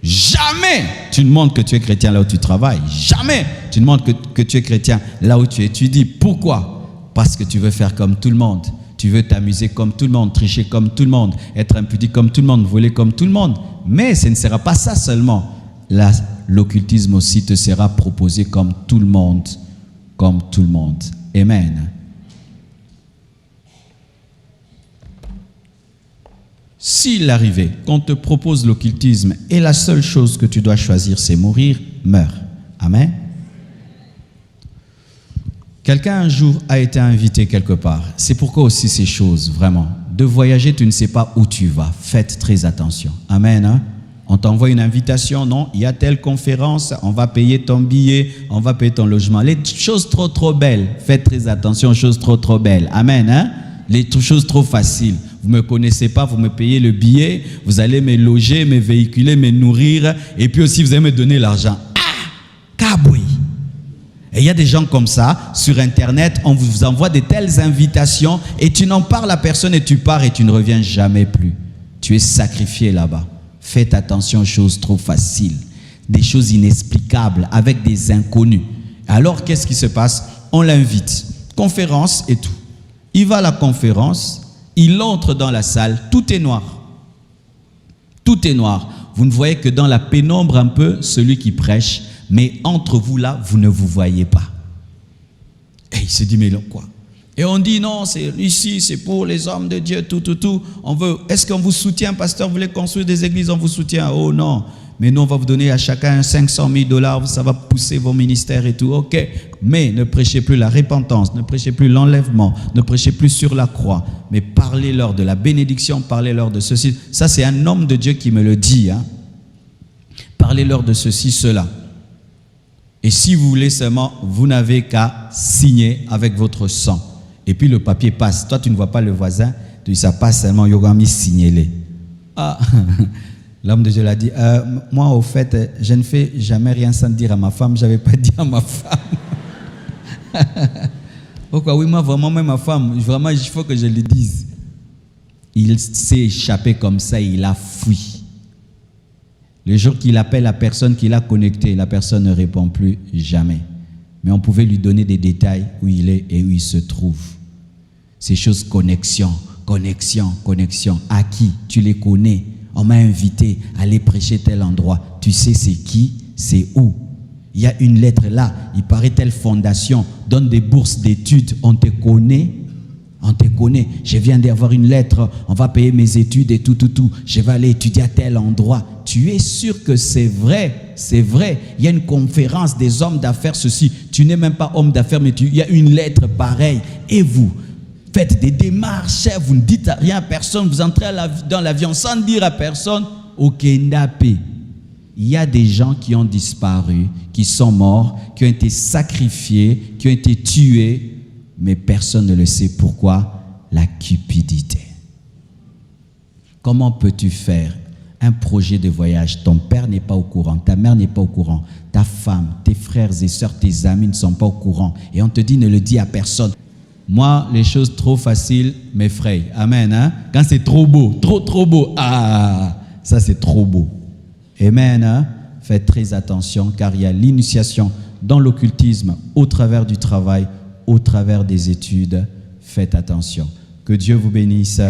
Jamais tu ne montres que tu es chrétien là où tu travailles. Jamais tu ne montres que tu es chrétien là où tu étudies. Pourquoi? Parce que tu veux faire comme tout le monde. Tu veux t'amuser comme tout le monde, tricher comme tout le monde, être impudique comme tout le monde, voler comme tout le monde. Mais ce ne sera pas ça seulement. L'occultisme aussi te sera proposé comme tout le monde. Comme tout le monde. Amen. S'il arrivait qu'on te propose l'occultisme et la seule chose que tu dois choisir c'est mourir, meurs. Amen. Quelqu'un un jour a été invité quelque part. C'est pourquoi aussi ces choses, vraiment. De voyager, tu ne sais pas où tu vas. Faites très attention. Amen. Hein? On t'envoie une invitation, non, il y a telle conférence, on va payer ton billet, on va payer ton logement. Les choses trop belles, faites très attention aux choses trop belles. Amen. Hein? Les choses trop faciles. Vous ne me connaissez pas, vous me payez le billet, vous allez me loger, me véhiculer, me nourrir, et puis aussi vous allez me donner l'argent. Ah, kaboui. Et il y a des gens comme ça, sur Internet, on vous envoie de telles invitations, et tu n'en parles à personne, et tu pars, et tu ne reviens jamais plus. Tu es sacrifié là-bas. Faites attention aux choses trop faciles, des choses inexplicables, avec des inconnus. Alors, qu'est-ce qui se passe? On l'invite, conférence et tout. Il va à la conférence, il entre dans la salle, tout est noir. Tout est noir. Vous ne voyez que dans la pénombre un peu celui qui prêche, mais entre vous là, vous ne vous voyez pas. Et il se dit, mais quoi? Et on dit, non, c'est ici, c'est pour les hommes de Dieu, tout. On veut, est-ce qu'on vous soutient, pasteur? Vous voulez construire des églises, on vous soutient? Oh non, mais nous, on va vous donner à chacun 500 000 $, ça va pousser vos ministères et tout. Ok, mais ne prêchez plus la repentance, ne prêchez plus l'enlèvement, ne prêchez plus sur la croix, mais parlez-leur de la bénédiction, parlez-leur de ceci. Ça, c'est un homme de Dieu qui me le dit. Hein. Parlez-leur de ceci, cela. Et si vous voulez seulement, vous n'avez qu'à signer avec votre sang. Et puis le papier passe. Toi, tu ne vois pas le voisin. Tu dis, ça passe seulement, Yogami, signez-les. Ah, l'homme de Dieu l'a dit, moi, au fait, je ne fais jamais rien sans dire à ma femme. Je n'avais pas dit à ma femme. Pourquoi? Oui, moi, vraiment, même ma femme, vraiment, il faut que je le dise. Il s'est échappé comme ça, il a fui. Le jour qu'il appelle la personne qu'il a connectée, la personne ne répond plus jamais. Mais on pouvait lui donner des détails où il est et où il se trouve. Ces choses, connexion. À qui? Tu les connais. On m'a invité à aller prêcher tel endroit. Tu sais c'est qui? C'est où? Il y a une lettre là. Il paraît telle fondation. Donne des bourses d'études. On te connaît. On te connaît. Je viens d'avoir une lettre. On va payer mes études et tout. Je vais aller étudier à tel endroit. Tu es sûr que c'est vrai. C'est vrai. Il y a une conférence des hommes d'affaires, ceci. Tu n'es même pas homme d'affaires, mais il y a une lettre pareille. Et vous? faites des démarches, vous ne dites rien à personne, vous entrez dans l'avion sans dire à personne, ok, ndapé. Il y a des gens qui ont disparu, qui sont morts, qui ont été sacrifiés, qui ont été tués, mais personne ne le sait. Pourquoi? La cupidité. Comment peux-tu faire un projet de voyage? Ton père n'est pas au courant, ta mère n'est pas au courant, ta femme, tes frères et sœurs, tes amis ne sont pas au courant. Et on te dit ne le dis à personne. Moi, les choses trop faciles m'effrayent. Amen. Hein? Quand c'est trop beau, trop beau. Ah, ça c'est trop beau. Amen. Hein? Faites très attention car il y a l'initiation dans l'occultisme au travers du travail, au travers des études. Faites attention. Que Dieu vous bénisse.